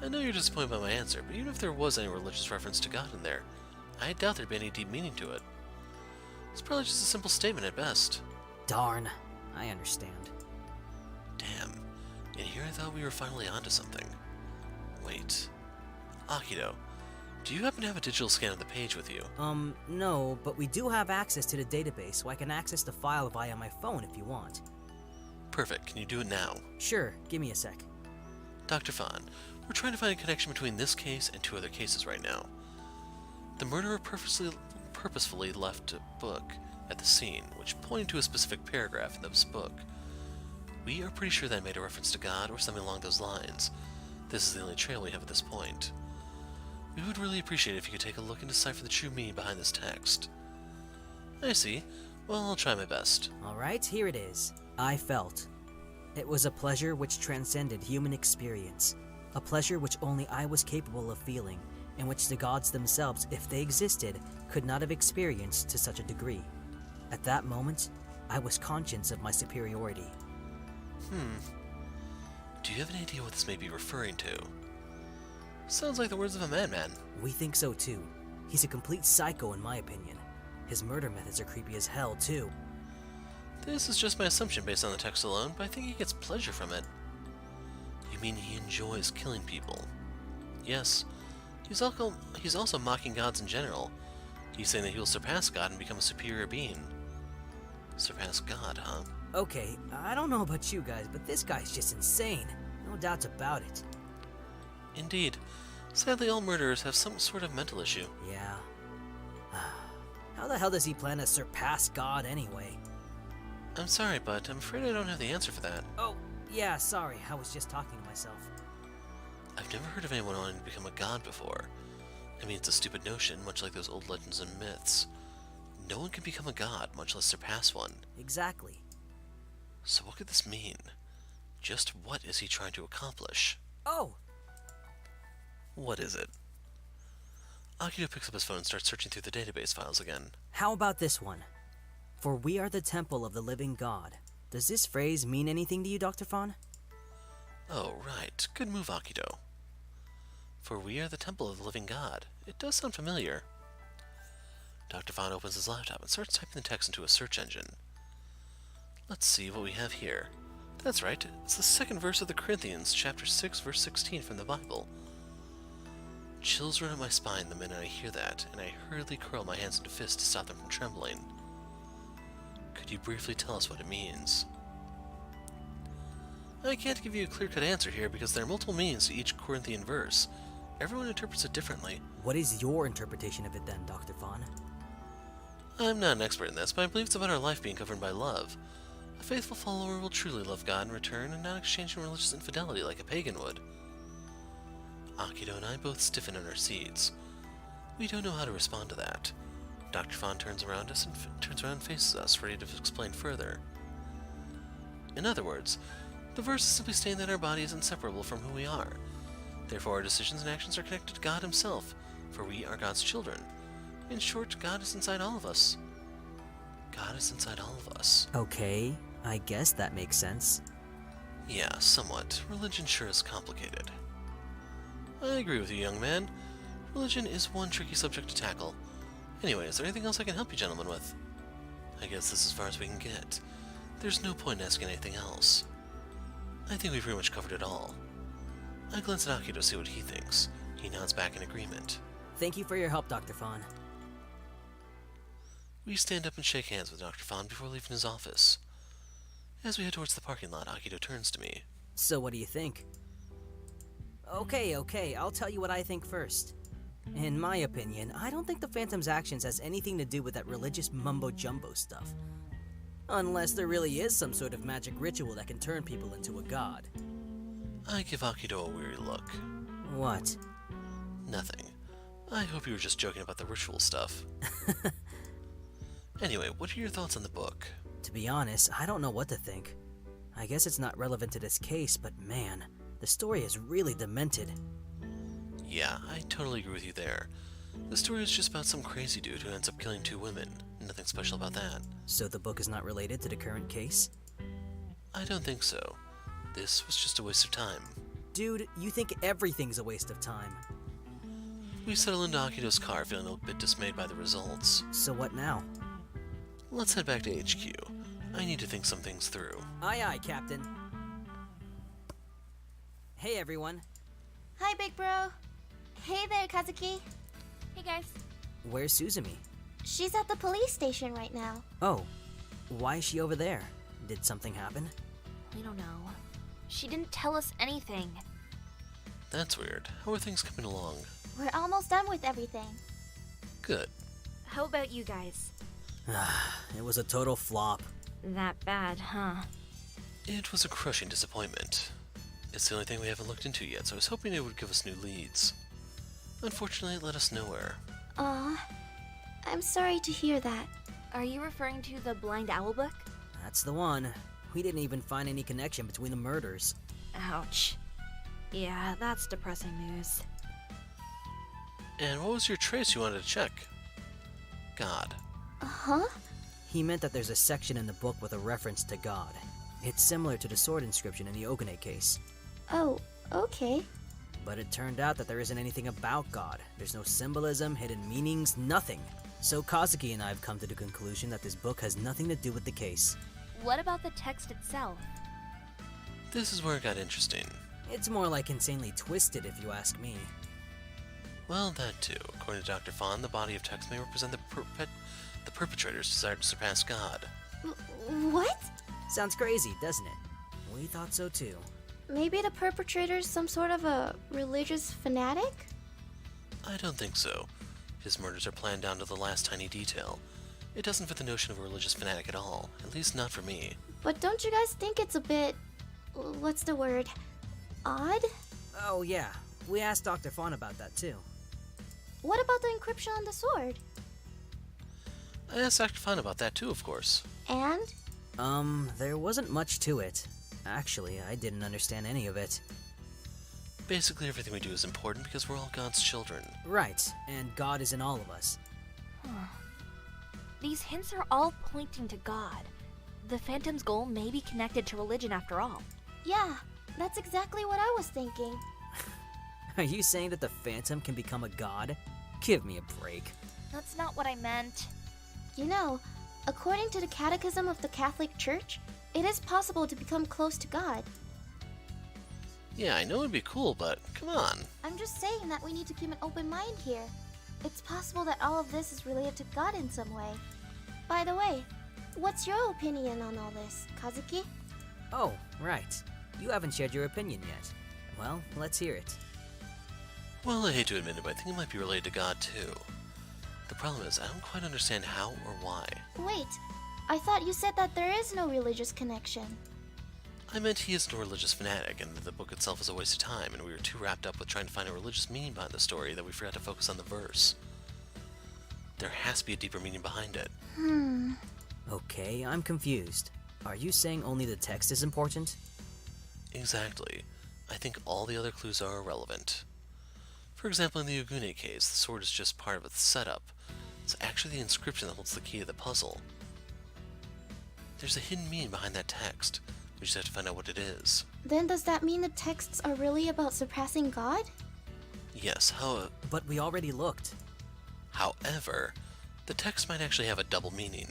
I know you're disappointed by my answer, but even if there was any religious reference to God in there, I doubt there'd be any deep meaning to it. It's probably just a simple statement at best. Darn, I understand. Damn. And here I thought we were finally onto something. Wait. Akito, do you happen to have a digital scan of the page with you? No, but we do have access to the database, so I can access the file via my phone if you want. Perfect. Can you do it now? Sure, give me a sec. Dr. Fon, we're trying to find a connection between this case and 2 other cases right now. The murderer purposefully left a book at the scene, which pointed to a specific paragraph in this book. We are pretty sure that made a reference to God or something along those lines. This is the only trail we have at this point. We would really appreciate it if you could take a look and decipher the true meaning behind this text. I see. Well, I'll try my best. Alright, here it is. I felt. It was a pleasure which transcended human experience. A pleasure which only I was capable of feeling, and which the gods themselves, if they existed, could not have experienced to such a degree. At that moment, I was conscious of my superiority. Do you have any idea what this may be referring to? Sounds like the words of a madman. We think so too. He's a complete psycho in my opinion. His murder methods are creepy as hell too. This is just my assumption based on the text alone, but I think he gets pleasure from it. You mean he enjoys killing people? Yes. He's also mocking gods in general. He's saying that he will surpass God and become a superior being. Surpass God, huh? Okay, I don't know about you guys, but this guy's just insane. No doubts about it. Indeed. Sadly, all murderers have some sort of mental issue. Yeah. How the hell does he plan to surpass God anyway? I'm sorry, but I'm afraid I don't have the answer for that. Oh, yeah, sorry. I was just talking to myself. I've never heard of anyone wanting to become a god before. I mean, it's a stupid notion, much like those old legends and myths. No one can become a god, much less surpass one. Exactly. So what could this mean? Just what is he trying to accomplish? Oh! What is it? Akito picks up his phone and starts searching through the database files again. How about this one? For we are the temple of the living God. Does this phrase mean anything to you, Dr. Fon? Oh, right. Good move, Akito. For we are the temple of the living God. It does sound familiar. Dr. Fon opens his laptop and starts typing the text into a search engine. Let's see what we have here. That's right. It's the 2nd verse of the Corinthians, chapter 6, verse 16 from the Bible. Chills run up my spine the minute I hear that, and I hurriedly curl my hands into fists to stop them from trembling. Could you briefly tell us what it means? I can't give you a clear-cut answer here because there are multiple meanings to each Corinthian verse. Everyone interprets it differently. What is your interpretation of it then, Dr. Fon? I'm not an expert in this, but I believe it's about our life being governed by love. A faithful follower will truly love God in return and not exchange from religious infidelity like a pagan would. Akito and I both stiffen in our seats. We don't know how to respond to that. Dr. Fon turns around and faces us, ready to explain further. In other words, the verse is simply stating that our body is inseparable from who we are. Therefore, our decisions and actions are connected to God Himself, for we are God's children. In short, God is inside all of us. God is inside all of us. Okay, I guess that makes sense. Yeah, somewhat. Religion sure is complicated. I agree with you, young man. Religion is one tricky subject to tackle. Anyway, is there anything else I can help you gentlemen with? I guess this is as far as we can get. There's no point in asking anything else. I think we've pretty much covered it all. I glance at Akito to see what he thinks. He nods back in agreement. Thank you for your help, Dr. Fon. We stand up and shake hands with Dr. Fon before leaving his office. As we head towards the parking lot, Akito turns to me. So what do you think? Okay, I'll tell you what I think first. In my opinion, I don't think the Phantom's actions has anything to do with that religious mumbo-jumbo stuff. Unless there really is some sort of magic ritual that can turn people into a god. I give Akito a weary look. What? Nothing. I hope you were just joking about the ritual stuff. Anyway, what are your thoughts on the book? To be honest, I don't know what to think. I guess it's not relevant to this case, but man, the story is really demented. Yeah, I totally agree with you there. The story is just about some crazy dude who ends up killing 2 women. Nothing special about that. So the book is not related to the current case? I don't think so. This was just a waste of time. Dude, you think everything's a waste of time. We settle into Akito's car feeling a bit dismayed by the results. So what now? Let's head back to HQ. I need to think some things through. Aye aye, Captain. Hey everyone. Hi, big bro. Hey there, Kazuki. Hey guys. Where's Suzumi? She's at the police station right now. Oh, why is she over there? Did something happen? We don't know. She didn't tell us anything. That's weird. How are things coming along? We're almost done with everything. Good. How about you guys? It was a total flop. That bad, huh? It was a crushing disappointment. It's the only thing we haven't looked into yet, so I was hoping it would give us new leads. Unfortunately, it led us nowhere. Aw, I'm sorry to hear that. Are you referring to the Blind Owl book? That's the one. We didn't even find any connection between the murders. Ouch. Yeah, that's depressing news. And what was your trace you wanted to check? God. Huh? He meant that there's a section in the book with a reference to God. It's similar to the sword inscription in the Ogune case. Oh, okay. But it turned out that there isn't anything about God. There's no symbolism, hidden meanings, nothing. So Kazuki and I have come to the conclusion that this book has nothing to do with the case. What about the text itself? This is where it got interesting. It's more like insanely twisted, if you ask me. Well, that too. According to Dr. Fawn, the body of text may represent the perpetrator's desire to surpass God. What? Sounds crazy, doesn't it? We thought so too. Maybe the perpetrator's some sort of a religious fanatic? I don't think so. His murders are planned down to the last tiny detail. It doesn't fit the notion of a religious fanatic at all, at least not for me. But don't you guys think it's a bit... what's the word? Odd? Oh yeah, we asked Dr. Fawn about that too. What about the encryption on the sword? I asked Dr. Fawn about that too, of course. And? There wasn't much to it. Actually, I didn't understand any of it. Basically, everything we do is important because we're all God's children. Right, and God is in all of us. These hints are all pointing to God. The Phantom's goal may be connected to religion after all. Yeah, that's exactly what I was thinking. Are you saying that the Phantom can become a god? Give me a break. That's not what I meant. You know, according to the Catechism of the Catholic Church, it is possible to become close to God. Yeah, I know it'd be cool, but come on. I'm just saying that we need to keep an open mind here. It's possible that all of this is related to God in some way. By the way, what's your opinion on all this, Kazuki? Oh, right. You haven't shared your opinion yet. Well, let's hear it. Well, I hate to admit it, but I think it might be related to God too. The problem is, I don't quite understand how or why. Wait, I thought you said that there is no religious connection. I meant he isn't a religious fanatic, and that the book itself is a waste of time, and we were too wrapped up with trying to find a religious meaning behind the story that we forgot to focus on the verse. There has to be a deeper meaning behind it. Okay, I'm confused. Are you saying only the text is important? Exactly. I think all the other clues are irrelevant. For example, in the Ogune case, the sword is just part of its setup. It's actually the inscription that holds the key to the puzzle. There's a hidden meaning behind that text. We just have to find out what it is. Then does that mean the texts are really about surpassing God? Yes, But we already looked. however, the text might actually have a double meaning.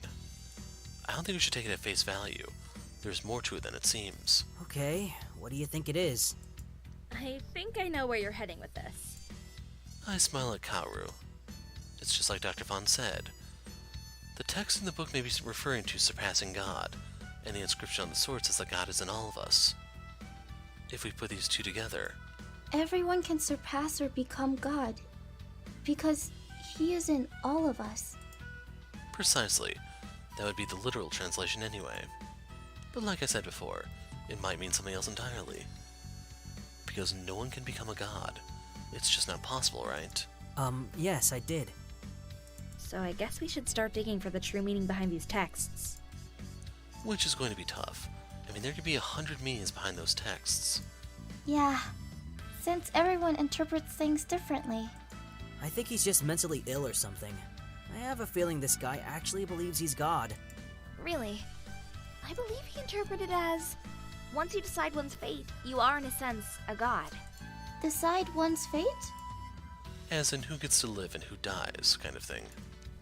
I don't think we should take it at face value. There's more to it than it seems. Okay, what do you think it is? I think I know where you're heading with this. I smile at Kaoru. It's just like Dr. Fawn said. The text in the book may be referring to surpassing God, and the inscription on the sword says that God is in all of us. If we put these two together, Everyone can surpass or become God. Because He is in all of us. precisely, that would be the literal translation anyway. But like I said before, it might mean something else entirely. Because no one can become a god. It's just not possible, right? Yes, I did. So I guess we should start digging for the true meaning behind these texts. Which is going to be tough. I mean, there could be 100 meanings behind those texts. Yeah, since everyone interprets things differently. I think he's just mentally ill or something. I have a feeling this guy actually believes he's God. Really? I believe he interpreted as once you decide one's fate, you are in a sense a god. Decide one's fate? As in who gets to live and who dies, kind of thing.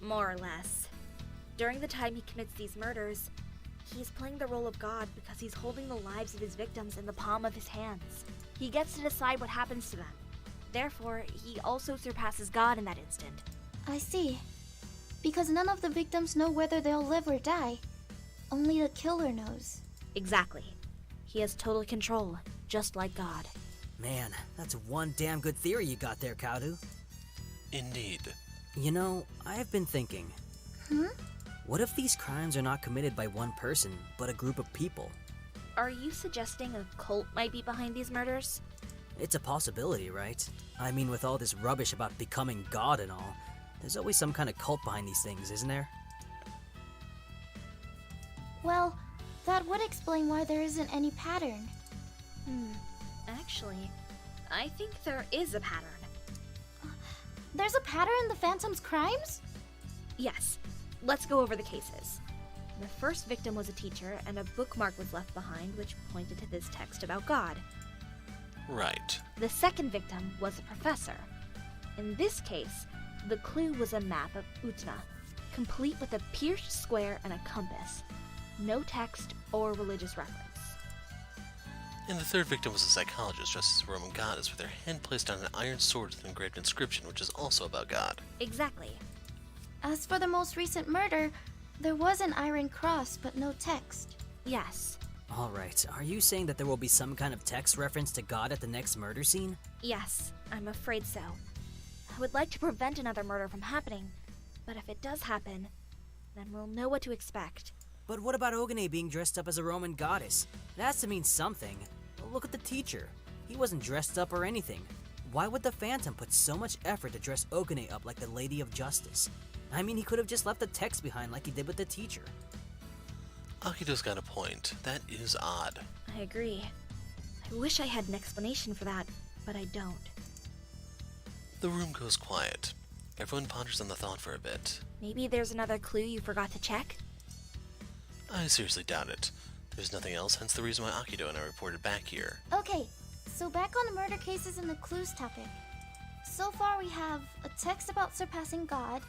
More or less. During the time he commits these murders, he's playing the role of God because he's holding the lives of his victims in the palm of his hands. He gets to decide what happens to them. Therefore, he also surpasses God in that instant. I see. Because none of the victims know whether they'll live or die. Only the killer knows. Exactly. He has total control, just like God. Man, that's one damn good theory you got there, Kaudu. Indeed. You know, I've been thinking. What if these crimes are not committed by one person, but a group of people? Are you suggesting a cult might be behind these murders? It's a possibility, right? I mean, with all this rubbish about becoming God and all, there's always some kind of cult behind these things, isn't there? Well, that would explain why there isn't any pattern. Actually, I think there is a pattern. There's a pattern in the Phantom's crimes? Yes. Let's go over the cases. The first victim was a teacher, and a bookmark was left behind which pointed to this text about God. Right. The second victim was a professor. In this case, the clue was a map of Utna, complete with a pierced square and a compass. No text or religious reference. And the third victim was a psychologist dressed as a Roman goddess with her hand placed on an iron sword with an engraved inscription which is also about God. Exactly. As for the most recent murder, there was an iron cross, but no text. Yes. Alright, are you saying that there will be some kind of text reference to God at the next murder scene? Yes, I'm afraid so. I would like to prevent another murder from happening, but if it does happen, then we'll know what to expect. But what about Ogane being dressed up as a Roman goddess? That has to mean something. Look at the teacher. He wasn't dressed up or anything. Why would the Phantom put so much effort to dress Ogane up like the Lady of Justice? I mean, he could have just left the text behind like he did with the teacher. Akito's got a point. That is odd. I agree. I wish I had an explanation for that, but I don't. The room goes quiet. Everyone ponders on the thought for a bit. Maybe there's another clue you forgot to check? I seriously doubt it. There's nothing else, hence the reason why Akito and I reported back here. Okay, so back on the murder cases and the clues topic. So far we have a text about surpassing God,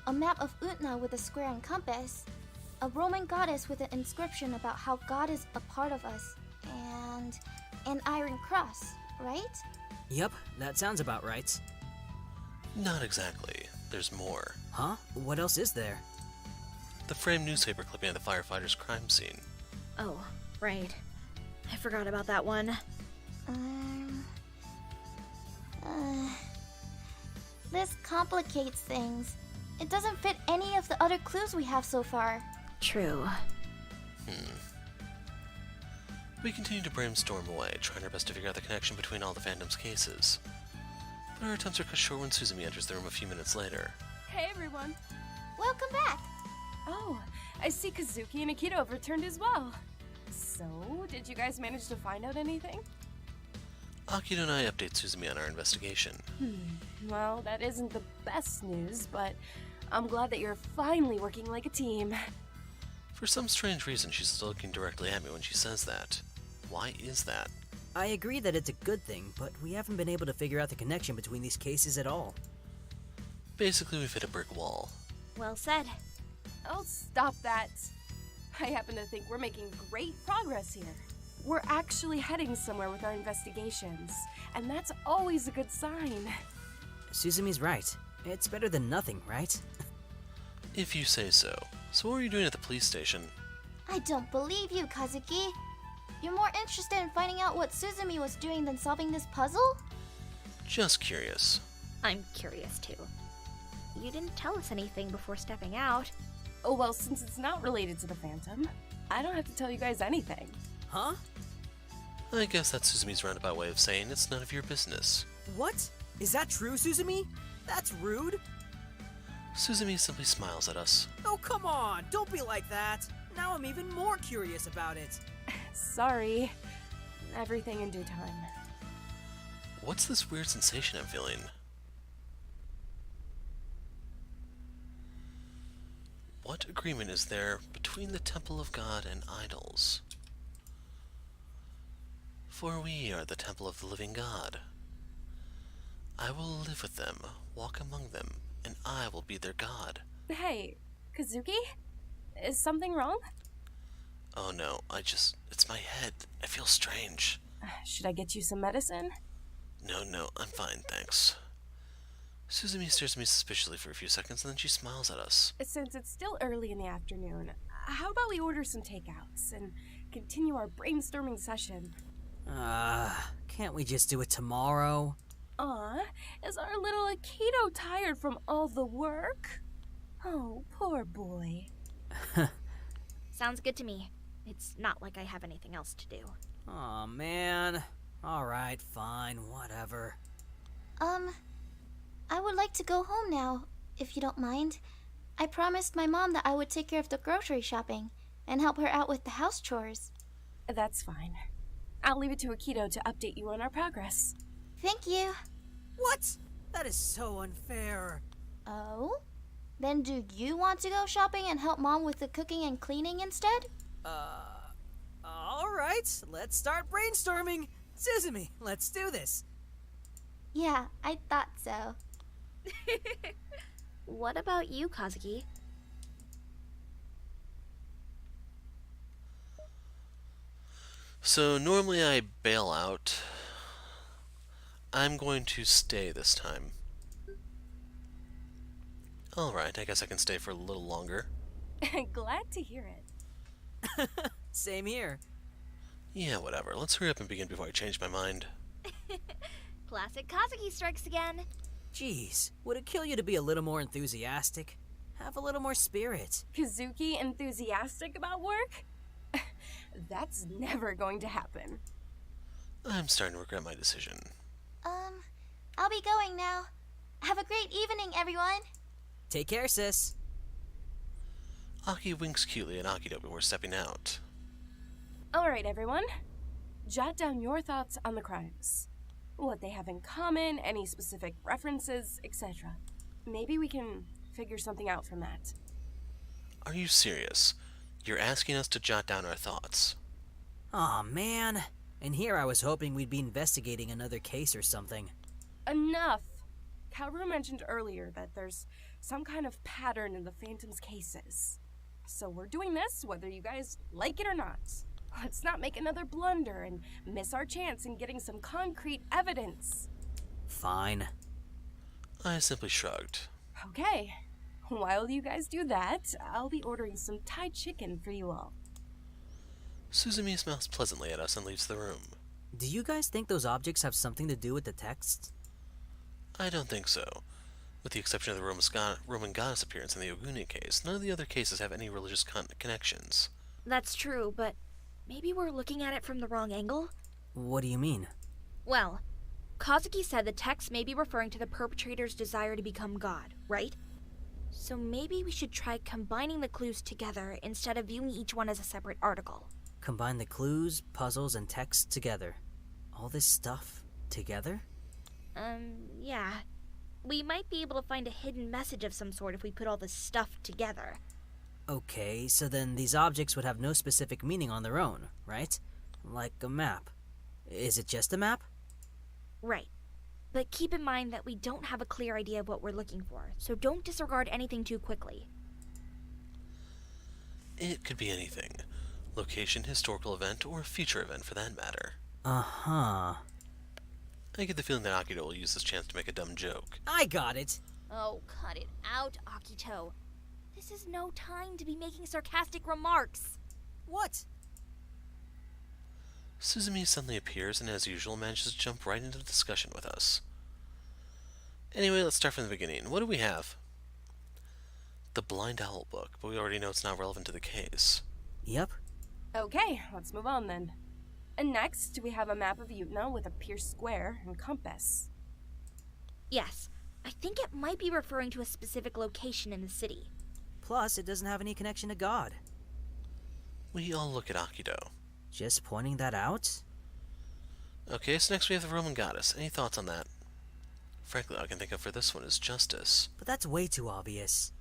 a map of Utna with a square and compass, a Roman goddess with an inscription about how God is a part of us, and an iron cross, right? Yep, that sounds about right. Not exactly. There's more. Huh? What else is there? The framed newspaper clipping of the firefighter's crime scene. Oh, right. I forgot about that one. This complicates things. It doesn't fit any of the other clues we have so far. True. We continue to brainstorm away, trying our best to figure out the connection between all the Phantom's cases. But our attempts are cut short when Suzumi enters the room a few minutes later. Hey everyone. Welcome back! Oh, I see Kazuki and Akito have returned as well. So, did you guys manage to find out anything? Akito and I update Suzumi on our investigation. Well, that isn't the best news, but I'm glad that you're finally working like a team. For some strange reason, she's still looking directly at me when she says that. Why is that? I agree that it's a good thing, but we haven't been able to figure out the connection between these cases at all. Basically, we've hit a brick wall. Well said. Oh, stop that. I happen to think we're making great progress here. We're actually heading somewhere with our investigations, and that's always a good sign. Suzumi's right. It's better than nothing, right? If you say so. So what were you doing at the police station? I don't believe you, Kazuki. You're more interested in finding out what Suzumi was doing than solving this puzzle? Just curious. I'm curious too. You didn't tell us anything before stepping out. Oh, well, since it's not related to the Phantom, I don't have to tell you guys anything. Huh? I guess that's Suzumi's roundabout way of saying it's none of your business. What? Is that true, Suzumi? That's rude. Suzumi simply smiles at us. Oh, come on! Don't be like that! Now I'm even more curious about it. Sorry. Everything in due time. what's this weird sensation I'm feeling? What agreement is there between the temple of God and idols? For we are the temple of the living God. I will live with them, walk among them, and I will be their God. Hey, Kazuki? Is something wrong? Oh no, it's my head. I feel strange. Should I get you some medicine? No, I'm fine, thanks. Suzumi stares at me suspiciously for a few seconds and then she smiles at us. Since it's still early in the afternoon, how about we order some takeouts and continue our brainstorming session? Can't we just do it tomorrow? Is our little Akito tired from all the work? Oh, poor boy. Sounds good to me. It's not like I have anything else to do. Aw, man. Alright, fine, whatever. I would like to go home now, if you don't mind. I promised my mom that I would take care of the grocery shopping and help her out with the house chores. That's fine. I'll leave it to Akito to update you on our progress. Thank you. What? That is so unfair. Oh? Then do you want to go shopping and help Mom with the cooking and cleaning instead? Alright, let's start brainstorming. Suzumi, let's do this. Yeah, I thought so. What about you, Kazuki? So normally I bail out. I'm going to stay this time. Alright, I guess I can stay for a little longer. Glad to hear it. Same here. Yeah, whatever. Let's hurry up and begin before I change my mind. Classic Kazuki strikes again. Jeez, would it kill you to be a little more enthusiastic? Have a little more spirit. Kazuki enthusiastic about work? That's never going to happen. I'm starting to regret my decision. I'll be going now. Have a great evening, everyone. Take care, sis. Aki winks cutely at Akito before stepping out. Alright, everyone. Jot down your thoughts on the crimes. What they have in common, any specific references, etc. Maybe we can figure something out from that. Are you serious? You're asking us to jot down our thoughts. Aw, man. And here I was hoping we'd be investigating another case or something. Enough! Kaoru mentioned earlier that there's some kind of pattern in the Phantom's cases. So we're doing this whether you guys like it or not. Let's not make another blunder and miss our chance in getting some concrete evidence. Fine. I simply shrugged. Okay. While you guys do that, I'll be ordering some Thai chicken for you all. Suzumi smiles pleasantly at us and leaves the room. Do you guys think those objects have something to do with the texts? I don't think so. With the exception of the Roman goddess appearance in the Oguni case, none of the other cases have any religious connections. That's true, but maybe we're looking at it from the wrong angle? What do you mean? Well, Kazuki said the text may be referring to the perpetrator's desire to become God, right? So maybe we should try combining the clues together instead of viewing each one as a separate article. Combine the clues, puzzles, and texts together. All this stuff together? Yeah. We might be able to find a hidden message of some sort if we put all this stuff together. Okay, so then these objects would have no specific meaning on their own, right? Like a map. Is it just a map? Right. But keep in mind that we don't have a clear idea of what we're looking for, so don't disregard anything too quickly. It could be anything. Location, historical event, or future event for that matter. Uh-huh. I get the feeling that Akito will use this chance to make a dumb joke. I got it! Oh, cut it out, Akito. This is no time to be making sarcastic remarks. What? Suzumi suddenly appears and, as usual, manages to jump right into the discussion with us. Anyway, let's start from the beginning. What do we have? The Blind Owl book, but we already know it's not relevant to the case. Yep. Okay, let's move on then. And next, we have a map of Utna with a pierced square and compass. Yes, I think it might be referring to a specific location in the city. Plus, it doesn't have any connection to God. We all look at Akito. Just pointing that out? Okay, so next we have the Roman goddess. Any thoughts on that? Frankly, all I can think of for this one is justice. But that's way too obvious.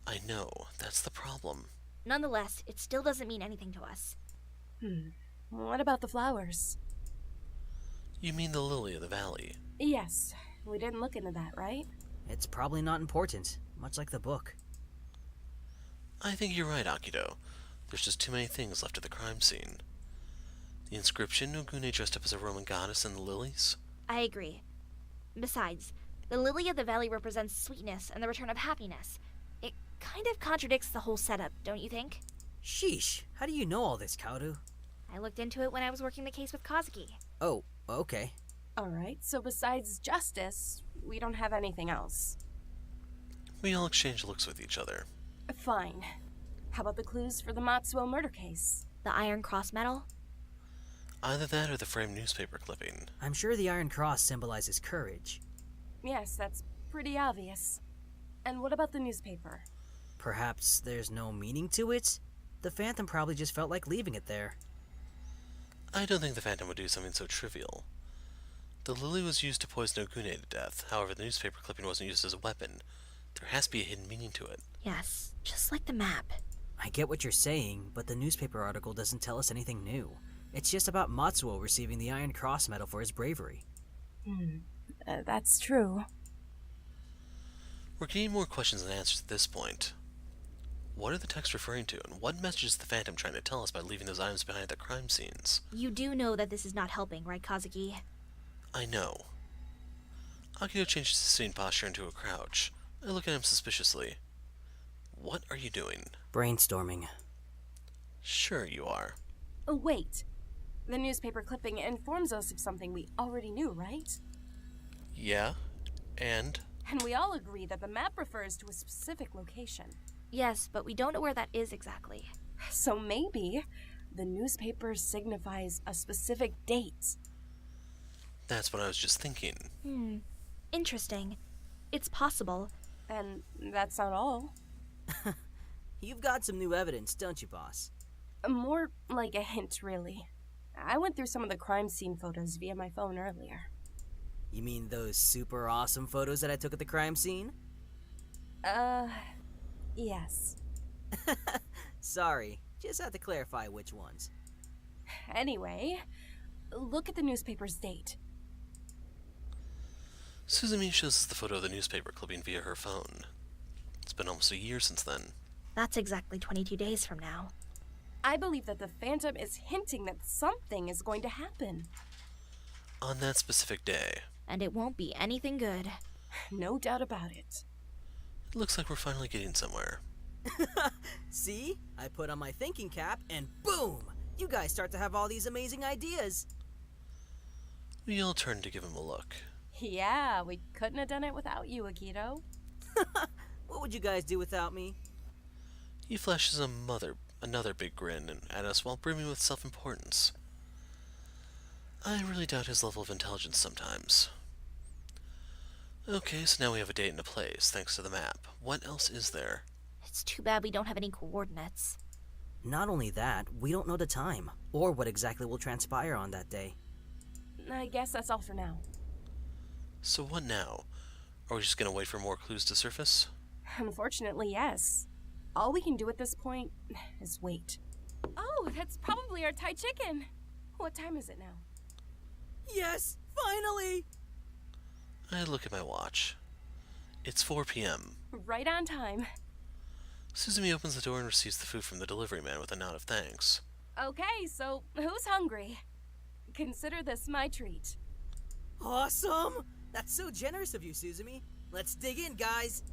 I know, that's the problem. Nonetheless, it still doesn't mean anything to us. What about the flowers? You mean the lily of the valley? Yes, we didn't look into that, right? It's probably not important, much like the book. I think you're right, Akito. There's just too many things left at the crime scene. The inscription, Nogune dressed up as a Roman goddess, and the lilies? I agree. Besides, the lily of the valley represents sweetness and the return of happiness. It kind of contradicts the whole setup, don't you think? Sheesh, how do you know all this, Kaoru? I looked into it when I was working the case with Kazuki. Oh, okay. Alright, so besides justice, we don't have anything else. We all exchange looks with each other. Fine. How about the clues for the Matsuo murder case? The Iron Cross medal? Either that or the framed newspaper clipping. I'm sure the Iron Cross symbolizes courage. Yes, that's pretty obvious. And what about the newspaper? Perhaps there's no meaning to it? The Phantom probably just felt like leaving it there. I don't think the Phantom would do something so trivial. The lily was used to poison Nogune to death, however the newspaper clipping wasn't used as a weapon. There has to be a hidden meaning to it. Yes, just like the map. I get what you're saying, but the newspaper article doesn't tell us anything new. It's just about Matsuo receiving the Iron Cross medal for his bravery. That's true. We're getting more questions than answers at this point. What are the texts referring to, and what message is the Phantom trying to tell us by leaving those items behind at the crime scenes? You do know that this is not helping, right, Kazuki? I know. Akito changes his sitting posture into a crouch. I look at him suspiciously. What are you doing? Brainstorming. Sure you are. Oh, wait. The newspaper clipping informs us of something we already knew, right? Yeah? And? And we all agree that the map refers to a specific location. Yes, but we don't know where that is exactly. So maybe the newspaper signifies a specific date. That's what I was just thinking. Interesting. It's possible. And that's not all. You've got some new evidence, don't you, boss? More like a hint, really. I went through some of the crime scene photos via my phone earlier. You mean those super awesome photos that I took at the crime scene? Yes. Sorry, just had to clarify which ones. Anyway, look at the newspaper's date. Suzumi shows us the photo of the newspaper clipping via her phone. It's been almost a year since then. That's exactly 22 days from now. I believe that the Phantom is hinting that something is going to happen. On that specific day. And it won't be anything good. No doubt about it. It looks like we're finally getting somewhere. See? I put on my thinking cap and boom! You guys start to have all these amazing ideas. We all turn to give him a look. Yeah, we couldn't have done it without you, Akito. What would you guys do without me? He flashes another big grin at us while brimming with self-importance. I really doubt his level of intelligence sometimes. Okay, so now we have a date and a place, thanks to the map. What else is there? It's too bad we don't have any coordinates. Not only that, we don't know the time, or what exactly will transpire on that day. I guess that's all for now. So what now? Are we just gonna wait for more clues to surface? Unfortunately, yes. All we can do at this point is wait. Oh, that's probably our Thai chicken. What time is it now? Yes, finally! I look at my watch. It's 4 p.m. Right on time. Suzumi opens the door and receives the food from the delivery man with a nod of thanks. Okay, so who's hungry? Consider this my treat. Awesome! That's so generous of you, Suzumi. Let's dig in, guys.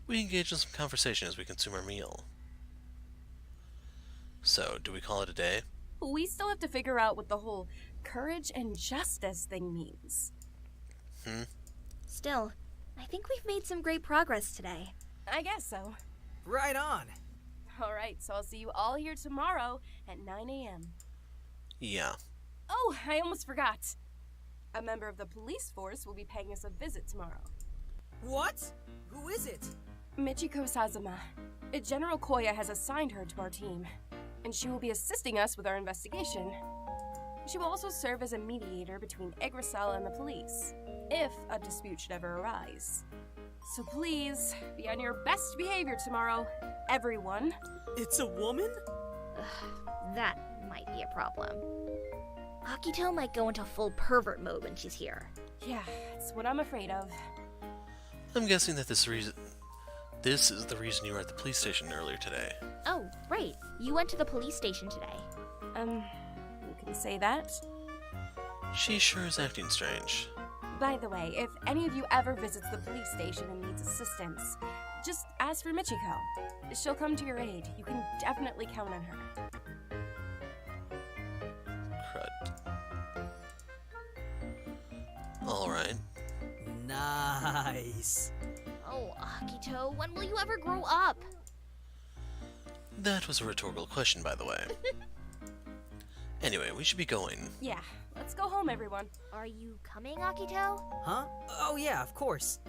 We engage in some conversation as we consume our meal. So, do we call it a day? We still have to figure out what the whole courage and justice thing means. Still, I think we've made some great progress today. I guess so. Right on. Alright, so I'll see you all here tomorrow at 9 a.m. Yeah. Oh, I almost forgot. A member of the police force will be paying us a visit tomorrow. What? Who is it? Michiko Sazuma. General Koya has assigned her to our team, and she will be assisting us with our investigation. She will also serve as a mediator between Yggdrasil and the police, if a dispute should ever arise. So please, be on your best behavior tomorrow, everyone. It's a woman? That might be a problem. Akito might go into full pervert mode when she's here. Yeah, it's what I'm afraid of. I'm guessing that this is the reason you were at the police station earlier today. Oh, right. You went to the police station today. You can say that. She sure is acting strange. By the way, if any of you ever visits the police station and needs assistance, just ask for Michiko. She'll come to your aid. You can definitely count on her. Crud. Alright. Nice. Oh, Akito, when will you ever grow up? That was a rhetorical question, by the way. Anyway, we should be going. Yeah, let's go home, everyone. Are you coming, Akito? Huh? Oh yeah, of course.